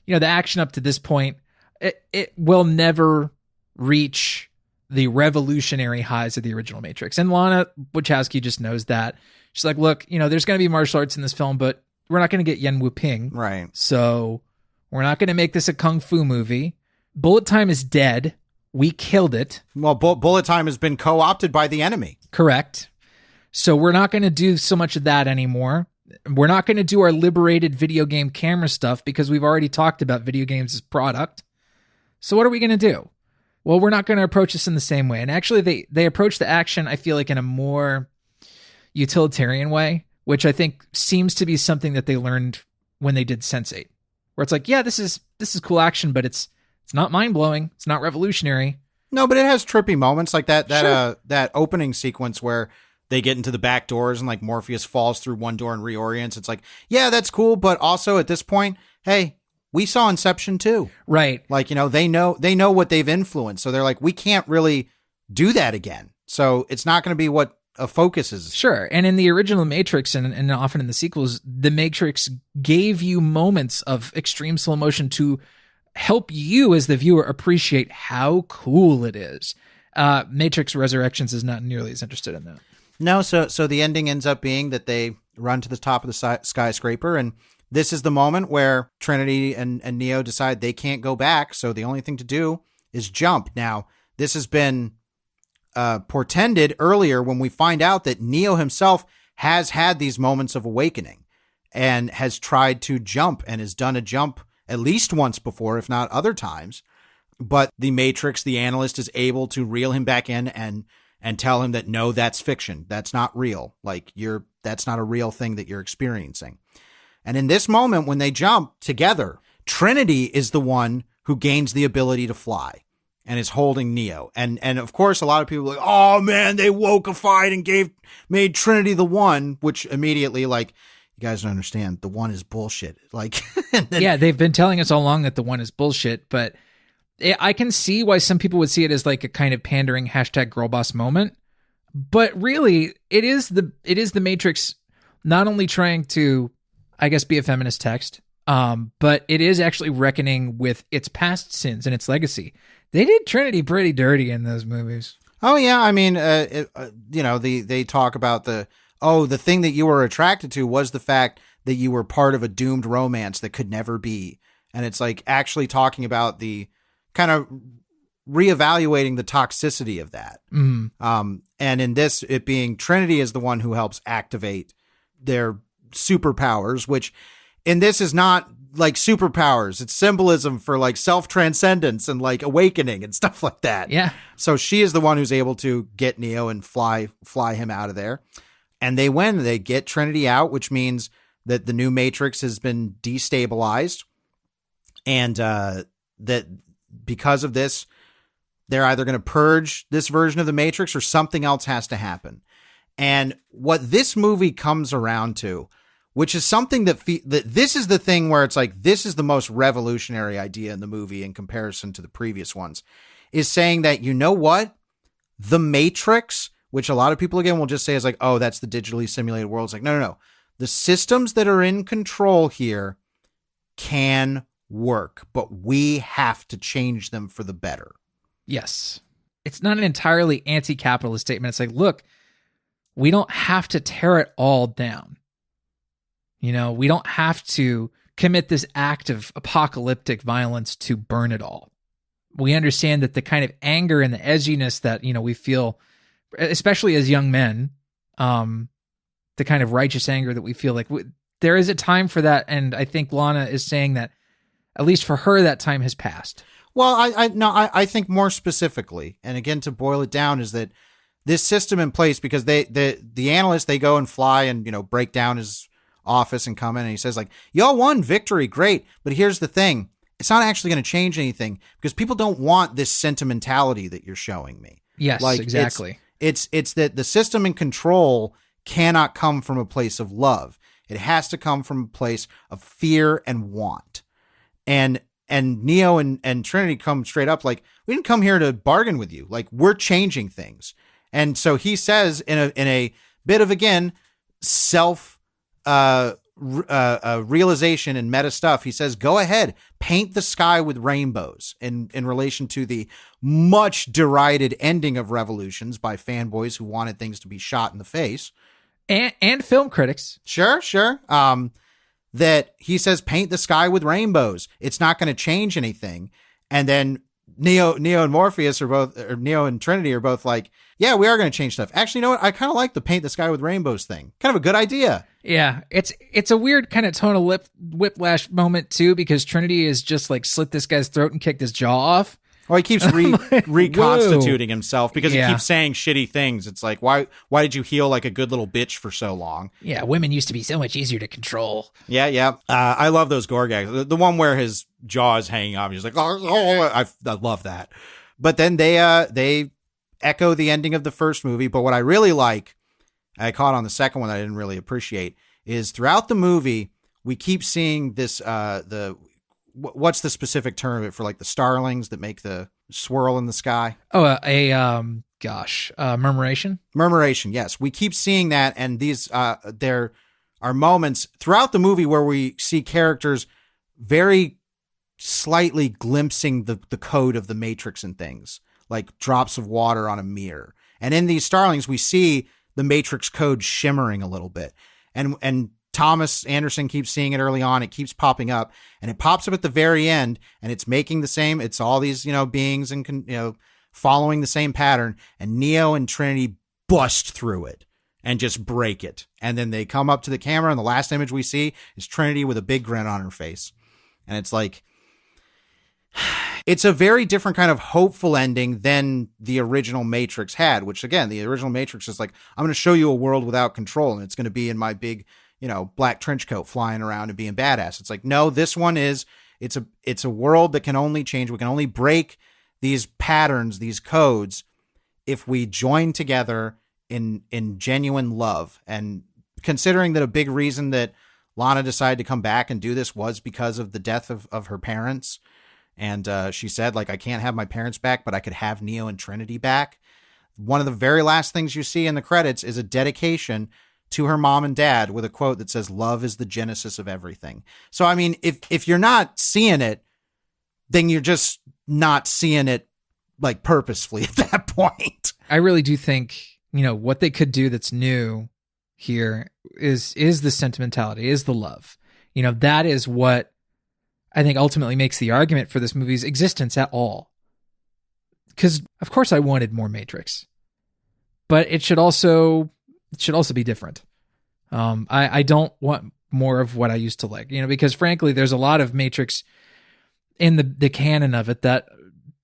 Speaker 2: know, the action up to this point, it will never reach the revolutionary highs of the original Matrix. And Lana Wachowski just knows that. She's like, look, you know, there's going to be martial arts in this film, but we're not going to get Yen Wu Ping.
Speaker 1: Right.
Speaker 2: So we're not going to make this a kung fu movie. Bullet time is dead. We killed it.
Speaker 1: Well, bullet time has been co-opted by the enemy.
Speaker 2: Correct. So we're not going to do so much of that anymore. We're not going to do our liberated video game camera stuff because we've already talked about video games as product. So what are we going to do? Well, we're not going to approach this in the same way. And actually, they approach the action, I feel like, in a more utilitarian way, which I think seems to be something that they learned when they did Sense8, where it's like, yeah, this is cool action, but it's not mind-blowing. It's not revolutionary.
Speaker 1: No, but it has trippy moments like that opening sequence where they get into the back doors and like Morpheus falls through one door and reorients. It's like, yeah, that's cool. But also at this point, hey, we saw Inception too.
Speaker 2: Right.
Speaker 1: Like, you know, they know what they've influenced. So they're like, we can't really do that again. So it's not going to be what a focus is.
Speaker 2: Sure. And in the original Matrix and often in the sequels, the Matrix gave you moments of extreme slow motion to help you as the viewer appreciate how cool it is. Matrix Resurrections is not nearly as interested in that.
Speaker 1: No. So the ending ends up being that they run to the top of the skyscraper, and this is the moment where Trinity and Neo decide they can't go back, so the only thing to do is jump. Now, this has been portended earlier when we find out that Neo himself has had these moments of awakening and has tried to jump and has done a jump at least once before, if not other times. But the Matrix, the analyst, is able to reel him back in and and tell him that, no, that's fiction. That's not real. Like, that's not a real thing that you're experiencing. And in this moment, when they jump together, Trinity is the one who gains the ability to fly and is holding Neo. And of course, a lot of people are like, oh man, they wokeified and made Trinity the One, which immediately, like, you guys don't understand. The One is bullshit. Like,
Speaker 2: yeah, they've been telling us all along that the One is bullshit, but I can see why some people would see it as like a kind of pandering #girlboss moment. But really, it is the Matrix not only trying to, I guess, be a feminist text, but it is actually reckoning with its past sins and its legacy. They did Trinity pretty dirty in those movies.
Speaker 1: Oh yeah, I mean, they talk about the thing that you were attracted to was the fact that you were part of a doomed romance that could never be, and it's like actually talking about the kind of reevaluating the toxicity of that. And in this, it being Trinity is the one who helps activate their superpowers, which in this is not like superpowers. It's symbolism for like self-transcendence and like awakening and stuff like that.
Speaker 2: Yeah.
Speaker 1: So she is the one who's able to get Neo and fly him out of there. And they win. They get Trinity out, which means that the new Matrix has been destabilized. And that because of this, they're either going to purge this version of the Matrix or something else has to happen. And what this movie comes around to, which is something that this is the thing where it's like, this is the most revolutionary idea in the movie in comparison to the previous ones, is saying that, you know what? The Matrix, which a lot of people again will just say is like, oh, that's the digitally simulated world. It's like, no. The systems that are in control here can work, but we have to change them for the better.
Speaker 2: Yes. It's not an entirely anti-capitalist statement. It's like, look, we don't have to tear it all down. You know, we don't have to commit this act of apocalyptic violence to burn it all. We understand that the kind of anger and the edginess that, you know, we feel, especially as young men, the kind of righteous anger that we feel, like there is a time for that. And I think Lana is saying that, at least for her, that time has passed.
Speaker 1: Well, I think more specifically, and again, to boil it down, is that this system in place, because the analysts, they go and fly and, you know, break down his office and come in and he says like, y'all won, victory, great. But here's the thing. It's not actually going to change anything because people don't want this sentimentality that you're showing me.
Speaker 2: Yes,
Speaker 1: like,
Speaker 2: exactly.
Speaker 1: It's that the system in control cannot come from a place of love. It has to come from a place of fear and want. And Neo and Trinity come straight up like, we didn't come here to bargain with you. Like, we're changing things. And so he says in a bit of, again, realization and meta stuff, he says, go ahead, paint the sky with rainbows in relation to the much derided ending of Revolutions by fanboys who wanted things to be shot in the face.
Speaker 2: And film critics.
Speaker 1: Sure. That he says, paint the sky with rainbows. It's not going to change anything. And then Neo and Morpheus are both, or Neo and Trinity are both like, yeah, we are going to change stuff. Actually, you know what? I kind of like the paint the sky with rainbows thing. Kind of a good idea.
Speaker 2: Yeah, it's a weird kind of tonal whiplash moment too, because Trinity is just like slit this guy's throat and kicked his jaw off.
Speaker 1: Well, he keeps reconstituting himself because he keeps saying shitty things. It's like, why did you heal like a good little bitch for so long?
Speaker 2: Yeah, women used to be so much easier to control.
Speaker 1: Yeah. I love those gore gags. The one where his jaw is hanging off. He's like, oh, I love that. But then they echo the ending of the first movie. But what I really like, I caught on the second one that I didn't really appreciate, is throughout the movie, we keep seeing this, what's the specific term of it for like the starlings that make the swirl in the sky?
Speaker 2: Oh, murmuration?
Speaker 1: Murmuration, yes. We keep seeing that, and these, there are moments throughout the movie where we see characters very slightly glimpsing the code of the Matrix and things, like drops of water on a mirror. And in these starlings, we see the Matrix code shimmering a little bit. And Thomas Anderson keeps seeing it early on. It keeps popping up, and it pops up at the very end, and it's making the same. It's all these, beings and, following the same pattern, and Neo and Trinity bust through it and just break it. And then they come up to the camera, and the last image we see is Trinity with a big grin on her face. And it's like, it's a very different kind of hopeful ending than the original Matrix had, which again, the original Matrix is like, I'm going to show you a world without control, and it's going to be in my big, black trench coat flying around and being badass. It's like, no, this one is, it's a world that can only change. We can only break these patterns, these codes, if we join together in genuine love. And considering that a big reason that Lana decided to come back and do this was because of the death of her parents. And she said, like, I can't have my parents back, but I could have Neo and Trinity back. One of the very last things you see in the credits is a dedication to her mom and dad with a quote that says, love is the genesis of everything. So, I mean, if you're not seeing it, then you're just not seeing it like purposefully at that point.
Speaker 2: I really do think, what they could do that's new here is the sentimentality, is the love. That is what I think ultimately makes the argument for this movie's existence at all. Because of course I wanted more Matrix, but it should also be different. I don't want more of what I used to like, because frankly, there's a lot of Matrix in the canon of it that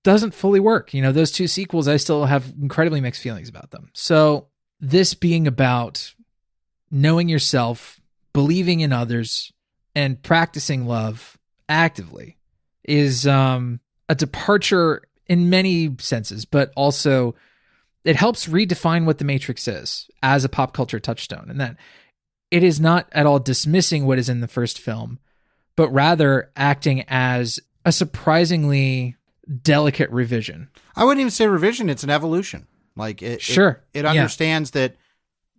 Speaker 2: doesn't fully work. Those two sequels, I still have incredibly mixed feelings about them. So this being about knowing yourself, believing in others, and practicing love actively is a departure in many senses, but also it helps redefine what the Matrix is as a pop culture touchstone, and that it is not at all dismissing what is in the first film, but rather acting as a surprisingly delicate revision.
Speaker 1: I wouldn't even say revision. It's an evolution. Like it understands that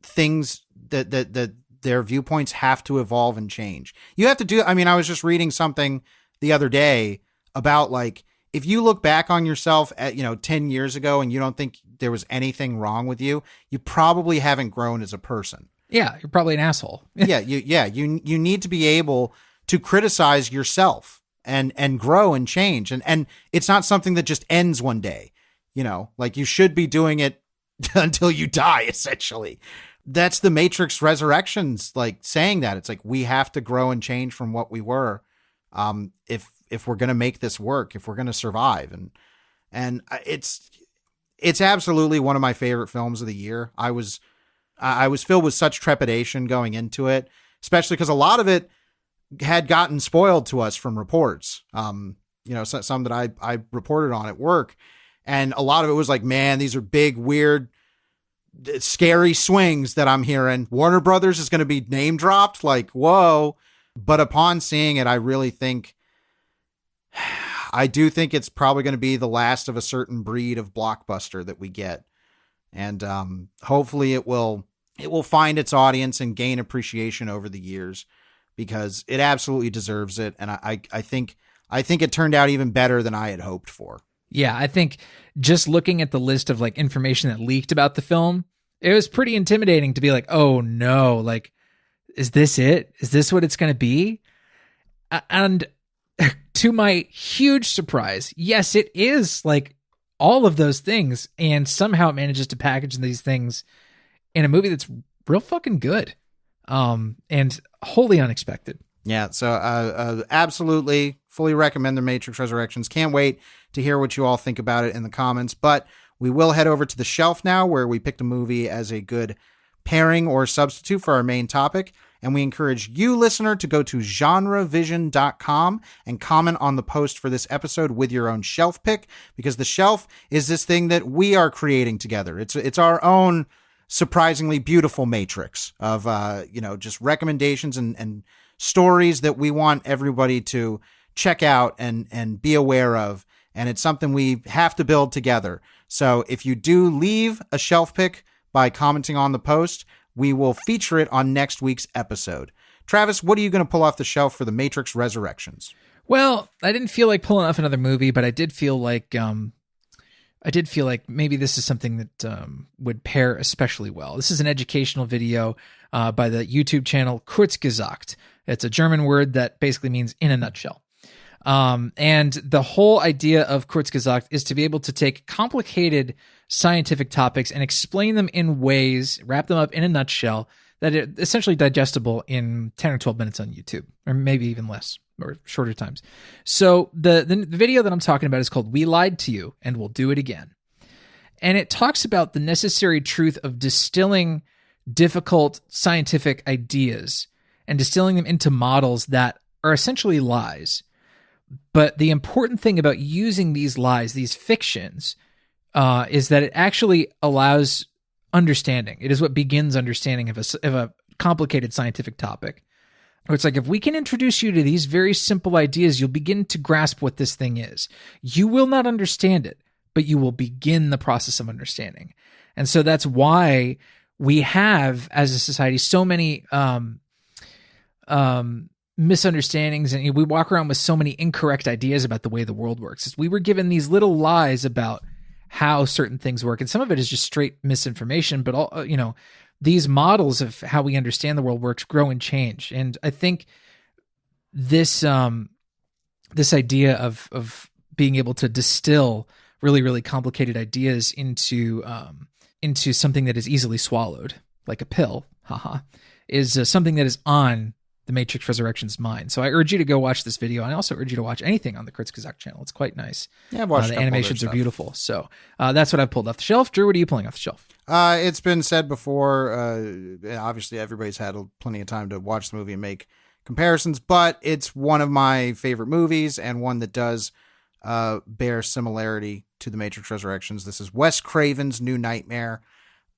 Speaker 1: things that their viewpoints have to evolve and change. You have to do, I mean, I was just reading something the other day about, like, if you look back on yourself at, 10 years ago and you don't think there was anything wrong with you, you probably haven't grown as a person.
Speaker 2: Yeah. You're probably an asshole.
Speaker 1: You need to be able to criticize yourself and grow and change. And it's not something that just ends one day, like you should be doing it until you die, essentially. That's the Matrix Resurrections, like, saying that. It's like, we have to grow and change from what we were, if we're going to make this work, if we're going to survive. And it's absolutely one of my favorite films of the year. I was filled with such trepidation going into it, especially because a lot of it had gotten spoiled to us from reports. Some that I reported on at work, and a lot of it was like, man, these are big, weird, scary swings that I'm hearing. Warner Brothers is going to be name dropped. Like, whoa. But upon seeing it, I do think it's probably going to be the last of a certain breed of blockbuster that we get. And hopefully it will find its audience and gain appreciation over the years, because it absolutely deserves it. And I think it turned out even better than I had hoped for.
Speaker 2: Yeah, I think just looking at the list of, like, information that leaked about the film, it was pretty intimidating to be like, oh no, like, is this it? Is this what it's going to be? And to my huge surprise, yes, it is, like, all of those things, and somehow it manages to package these things in a movie that's real fucking good, and wholly unexpected.
Speaker 1: Yeah, so absolutely fully recommend The Matrix Resurrections. Can't wait to hear what you all think about it in the comments. But we will head over to the shelf now, where we picked a movie as a good pairing or substitute for our main topic. And we encourage you, listener, to go to GenreVision.com and comment on the post for this episode with your own shelf pick, because the shelf is this thing that we are creating together. It's our own surprisingly beautiful matrix of, just recommendations and stories that we want everybody to check out and be aware of. And it's something we have to build together. So if you do leave a shelf pick by commenting on the post, we will feature it on next week's episode. Travis, what are you going to pull off the shelf for The Matrix Resurrections?
Speaker 2: Well, I didn't feel like pulling off another movie, but I did feel like maybe this is something that would pair especially well. This is an educational video by the YouTube channel Kurzgesagt. It's a German word that basically means in a nutshell. And the whole idea of Kurzgesagt is to be able to take complicated scientific topics and explain them in ways, wrap them up in a nutshell that are essentially digestible in 10 or 12 minutes on YouTube, or maybe even less, or shorter times. So the video that I'm talking about is called We Lied to You and We'll Do It Again. And it talks about the necessary truth of distilling difficult scientific ideas and distilling them into models that are essentially lies. But the important thing about using these lies, these fictions, is that it actually allows understanding. It is what begins understanding of a complicated scientific topic. Or it's like, if we can introduce you to these very simple ideas, you'll begin to grasp what this thing is. You will not understand it, but you will begin the process of understanding. And so that's why we have, as a society, so many misunderstandings, and we walk around with so many incorrect ideas about the way the world works. We were given these little lies about how certain things work, and some of it is just straight misinformation, but all, these models of how we understand the world works grow and change. And I think this this idea of being able to distill really, really complicated ideas into something that is easily swallowed, like a pill, is something that is on the Matrix Resurrection's mind. So I urge you to go watch this video. And I also urge you to watch anything on the Kurtz Kazak channel. It's quite nice.
Speaker 1: Yeah, I've watched
Speaker 2: the animations are beautiful. So that's what I've pulled off the shelf. Drew, what are you pulling off the shelf?
Speaker 1: It's been said before. Obviously, everybody's had plenty of time to watch the movie and make comparisons, but it's one of my favorite movies and one that does bear similarity to the Matrix Resurrections. This is Wes Craven's New Nightmare.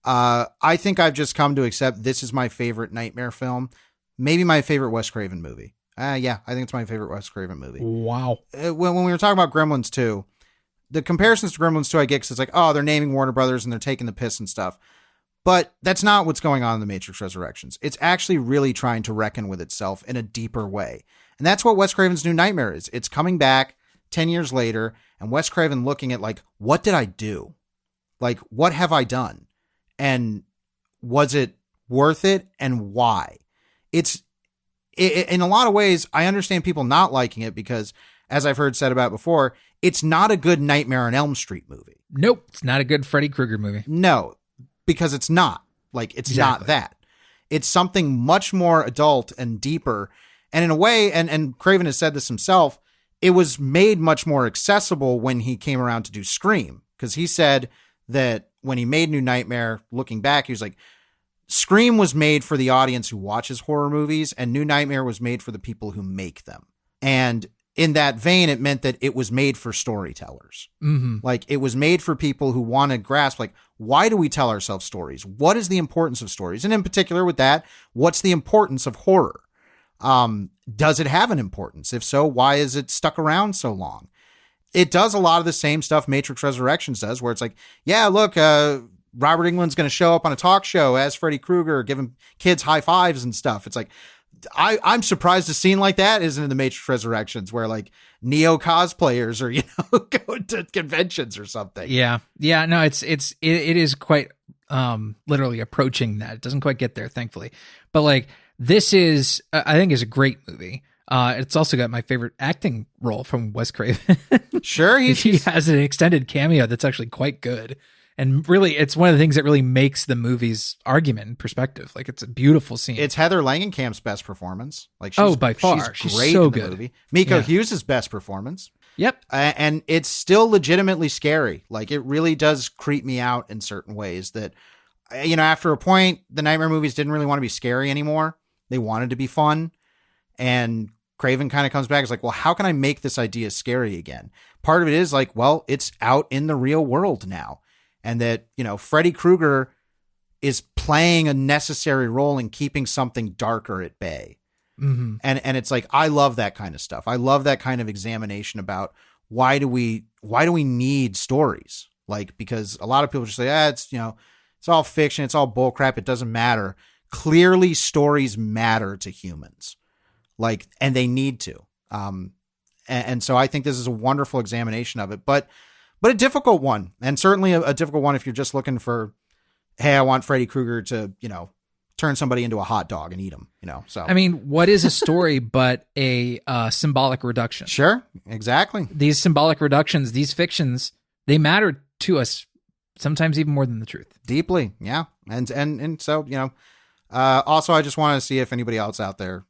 Speaker 1: I think I've just come to accept this is my favorite Nightmare film. Maybe my favorite Wes Craven movie. Yeah, I think it's my favorite Wes Craven movie.
Speaker 2: Wow.
Speaker 1: When we were talking about Gremlins 2, the comparisons to Gremlins 2 I get because it's like, oh, they're naming Warner Brothers and they're taking the piss and stuff. But that's not what's going on in the Matrix Resurrections. It's actually really trying to reckon with itself in a deeper way. And that's what Wes Craven's New Nightmare is. It's coming back 10 years later and Wes Craven looking at like, what did I do? Like, what have I done? And was it worth it? And why? It's in a lot of ways, I understand people not liking it because, as I've heard said about before, it's not a good Nightmare on Elm Street movie.
Speaker 2: Nope. It's not a good Freddy Krueger movie.
Speaker 1: No, because it's not. Like, it's not that. It's something much more adult and deeper. And in a way, and Craven has said this himself, it was made much more accessible when he came around to do Scream. Because he said that when he made New Nightmare, looking back, he was like, Scream was made for the audience who watches horror movies, and New Nightmare was made for the people who make them. And in that vein, it meant that it was made for storytellers. Mm-hmm. Like, it was made for people who want to grasp, like, why do we tell ourselves stories? What is the importance of stories? And in particular with that, what's the importance of horror? Does it have an importance? If so, why is it stuck around so long? It does a lot of the same stuff Matrix Resurrections does, where it's like, yeah, look, Robert Englund's going to show up on a talk show as Freddy Krueger, giving kids high fives and stuff. It's like, I'm surprised a scene like that isn't in the Matrix Resurrections where like Neo cosplayers are, going to conventions or something.
Speaker 2: Yeah. Yeah. No, it is quite, literally approaching that. It doesn't quite get there, thankfully, but like, this is, I think is a great movie. It's also got my favorite acting role from Wes Craven.
Speaker 1: Sure.
Speaker 2: He has an extended cameo that's actually quite good. And really, it's one of the things that really makes the movie's argument in perspective. Like, it's a beautiful scene.
Speaker 1: It's Heather Langenkamp's best performance. Like,
Speaker 2: by far.
Speaker 1: She's great so in the good. Movie. Miko Hughes' best performance.
Speaker 2: Yep.
Speaker 1: And it's still legitimately scary. Like, it really does creep me out in certain ways that, after a point, the Nightmare movies didn't really want to be scary anymore. They wanted to be fun. And Craven kind of comes back. It's like, well, how can I make this idea scary again? Part of it is like, well, it's out in the real world now. And that, Freddy Krueger is playing a necessary role in keeping something darker at bay. Mm-hmm. And it's like, I love that kind of stuff. I love that kind of examination about why do we need stories? Like, because a lot of people just say, it's all fiction. It's all bullcrap. It doesn't matter. Clearly stories matter to humans. Like, and they need to. And so I think this is a wonderful examination of it, but a difficult one, and certainly a difficult one if you're just looking for, hey, I want Freddy Krueger to, turn somebody into a hot dog and eat them, So
Speaker 2: I mean, what is a story but a symbolic reduction?
Speaker 1: Sure, exactly.
Speaker 2: These symbolic reductions, these fictions, they matter to us sometimes even more than the truth.
Speaker 1: Deeply, yeah. And so, Also, I just want to see if anybody else out there.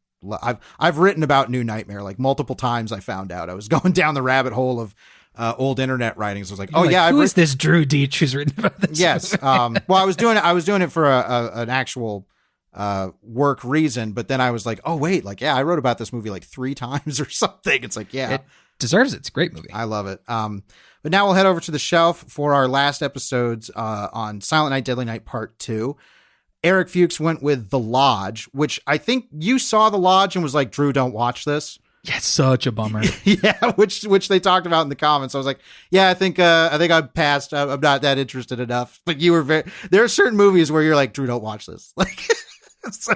Speaker 1: I've written about New Nightmare like multiple times. I found out I was going down the rabbit hole of old internet writings. I was like,
Speaker 2: who is this Drew Deitch who's written about this?
Speaker 1: Yes. Well, I was doing it for an actual work reason, but then I was like, oh wait, like, yeah, I wrote about this movie like 3 times or something. It's like, yeah,
Speaker 2: it deserves it. It's a great movie.
Speaker 1: I love it. But now we'll head over to the shelf for our last episodes on Silent Night, Deadly Night Part 2. Eric Fuchs went with The Lodge, which I think you saw The Lodge and was like, Drew, don't watch this.
Speaker 2: Yeah, it's such a bummer.
Speaker 1: Yeah, which they talked about in the comments. I was like, yeah, I think I'm past. I'm not that interested enough. But you were there are certain movies where you're like, Drew, don't watch this. Like, so,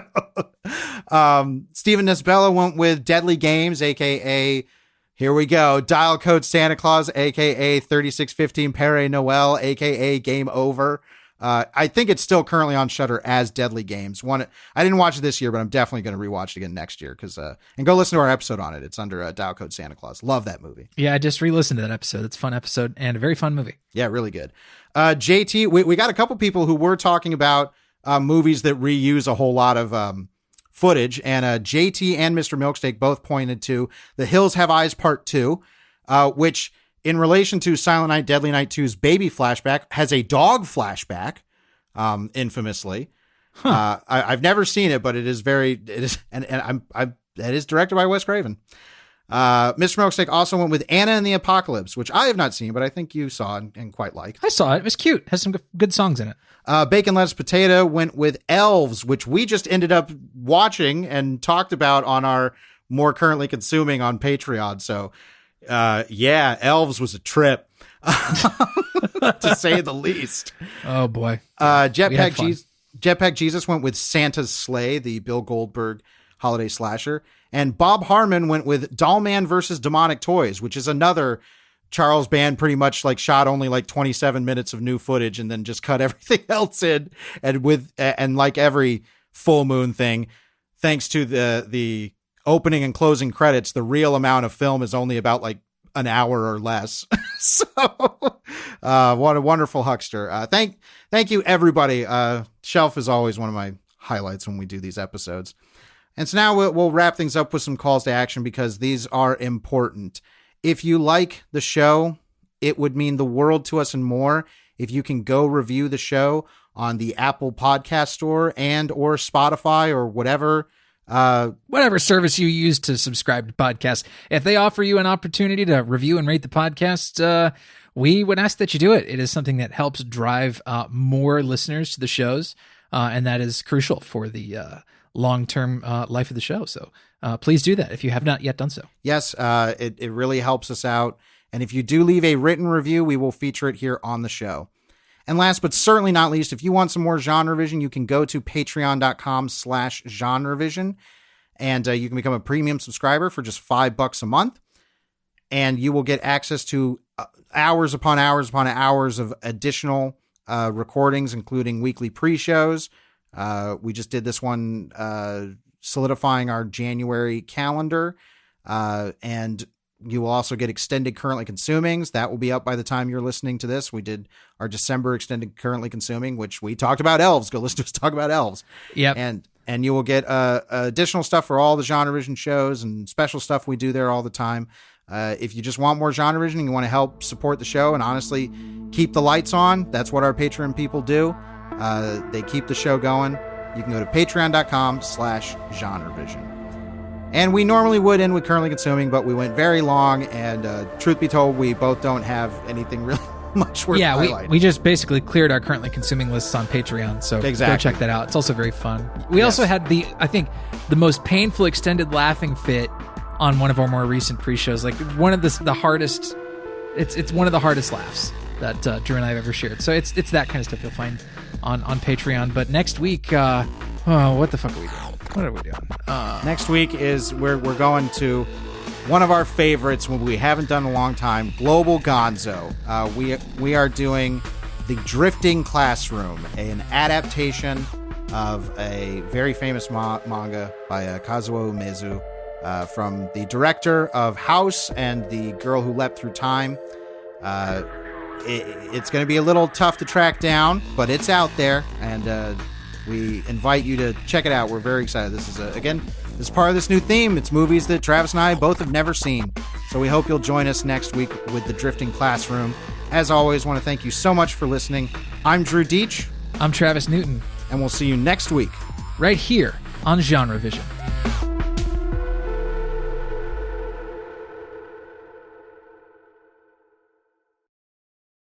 Speaker 1: Steven Nisbella went with Deadly Games, aka, here we go, Dial Code Santa Claus, aka 3615 Pere Noel, aka Game Over. I think it's still currently on Shudder as Deadly Games. I didn't watch it this year, but I'm definitely going to rewatch it again next year and go listen to our episode on it. It's under Dial Code Santa Claus. Love that movie.
Speaker 2: Yeah, I just re-listened to that episode. It's a fun episode and a very fun movie.
Speaker 1: Yeah, really good. JT, we got a couple people who were talking about movies that reuse a whole lot of footage, and JT and Mr. Milksteak both pointed to The Hills Have Eyes Part 2, which, in relation to Silent Night, Deadly Night 2's baby flashback, has a dog flashback, infamously. Huh. I've never seen it, but it is that is directed by Wes Craven. Mr. Milksteak also went with Anna and the Apocalypse, which I have not seen, but I think you saw and quite liked.
Speaker 2: I saw it. It was cute. It has some good songs in it.
Speaker 1: Bacon Lettuce Potato went with Elves, which we just ended up watching and talked about on our More Currently Consuming on Patreon. So, yeah, Elves was a trip, to say the least.
Speaker 2: Oh boy.
Speaker 1: Jetpack Jesus went with Santa's Sleigh, the Bill Goldberg holiday slasher, and Bob Harmon went with Dollman versus Demonic Toys, which is another Charles Band pretty much like shot only like 27 minutes of new footage and then just cut everything else in, and like every full moon thing, thanks to the opening and closing credits, the real amount of film is only about like an hour or less. So, what a wonderful huckster. Thank you, everybody. Shelf is always one of my highlights when we do these episodes. And so now we'll wrap things up with some calls to action, because these are important. If you like the show, it would mean the world to us and more if you can go review the show on the Apple Podcast Store and or Spotify or whatever
Speaker 2: service you use to subscribe to podcasts. If they offer you an opportunity to review and rate the podcast, we would ask that you do it. It is something that helps drive more listeners to the shows, and that is crucial for the long-term life of the show. So please do that if you have not yet done so.
Speaker 1: Yes, it really helps us out. And if you do leave a written review, we will feature it here on the show. And last but certainly not least, if you want some more GenreVision, you can go to patreon.com/GenreVision, and you can become a premium subscriber for just $5 a month. And you will get access to hours upon hours upon hours of additional recordings, including weekly pre-shows. We just did this one solidifying our January calendar, and you will also get extended Currently Consumings. That will be up by the time you're listening to this. We did our December extended Currently Consuming, which we talked about Elves. Go listen to us talk about Elves.
Speaker 2: Yep.
Speaker 1: And you will get additional stuff for all the GenreVision shows and special stuff we do there all the time. If you just want more GenreVision and you want to help support the show and honestly keep the lights on, that's what our Patreon people do. They keep the show going. You can go to patreon.com/GenreVision. And we normally would end with Currently Consuming, but we went very long, and truth be told, we both don't have anything really much worth highlighting.
Speaker 2: Yeah, we just basically cleared our Currently Consuming lists on Patreon, so
Speaker 1: exactly.
Speaker 2: Go check that out. It's also very fun. We also had I think, the most painful extended laughing fit on one of our more recent pre-shows. Like, one of the hardest, it's one of the hardest laughs that Drew and I have ever shared. So it's that kind of stuff you'll find on Patreon. But next week, what the fuck are we doing? What are we doing?
Speaker 1: Next week is we're going to one of our favorites, when we haven't done in a long time, Global Gonzo. We are doing The Drifting Classroom, an adaptation of a very famous manga by Kazuo Umezu, from the director of House and The Girl Who Leapt Through Time. It's going to be a little tough to track down, but it's out there, and We invite you to check it out. We're very excited. This is, again, this is part of this new theme. It's movies that Travis and I both have never seen. So we hope you'll join us next week with The Drifting Classroom. As always, want to thank you so much for listening. I'm Drew Deitch.
Speaker 2: I'm Travis Newton.
Speaker 1: And we'll see you next week.
Speaker 2: Right here on GenreVision.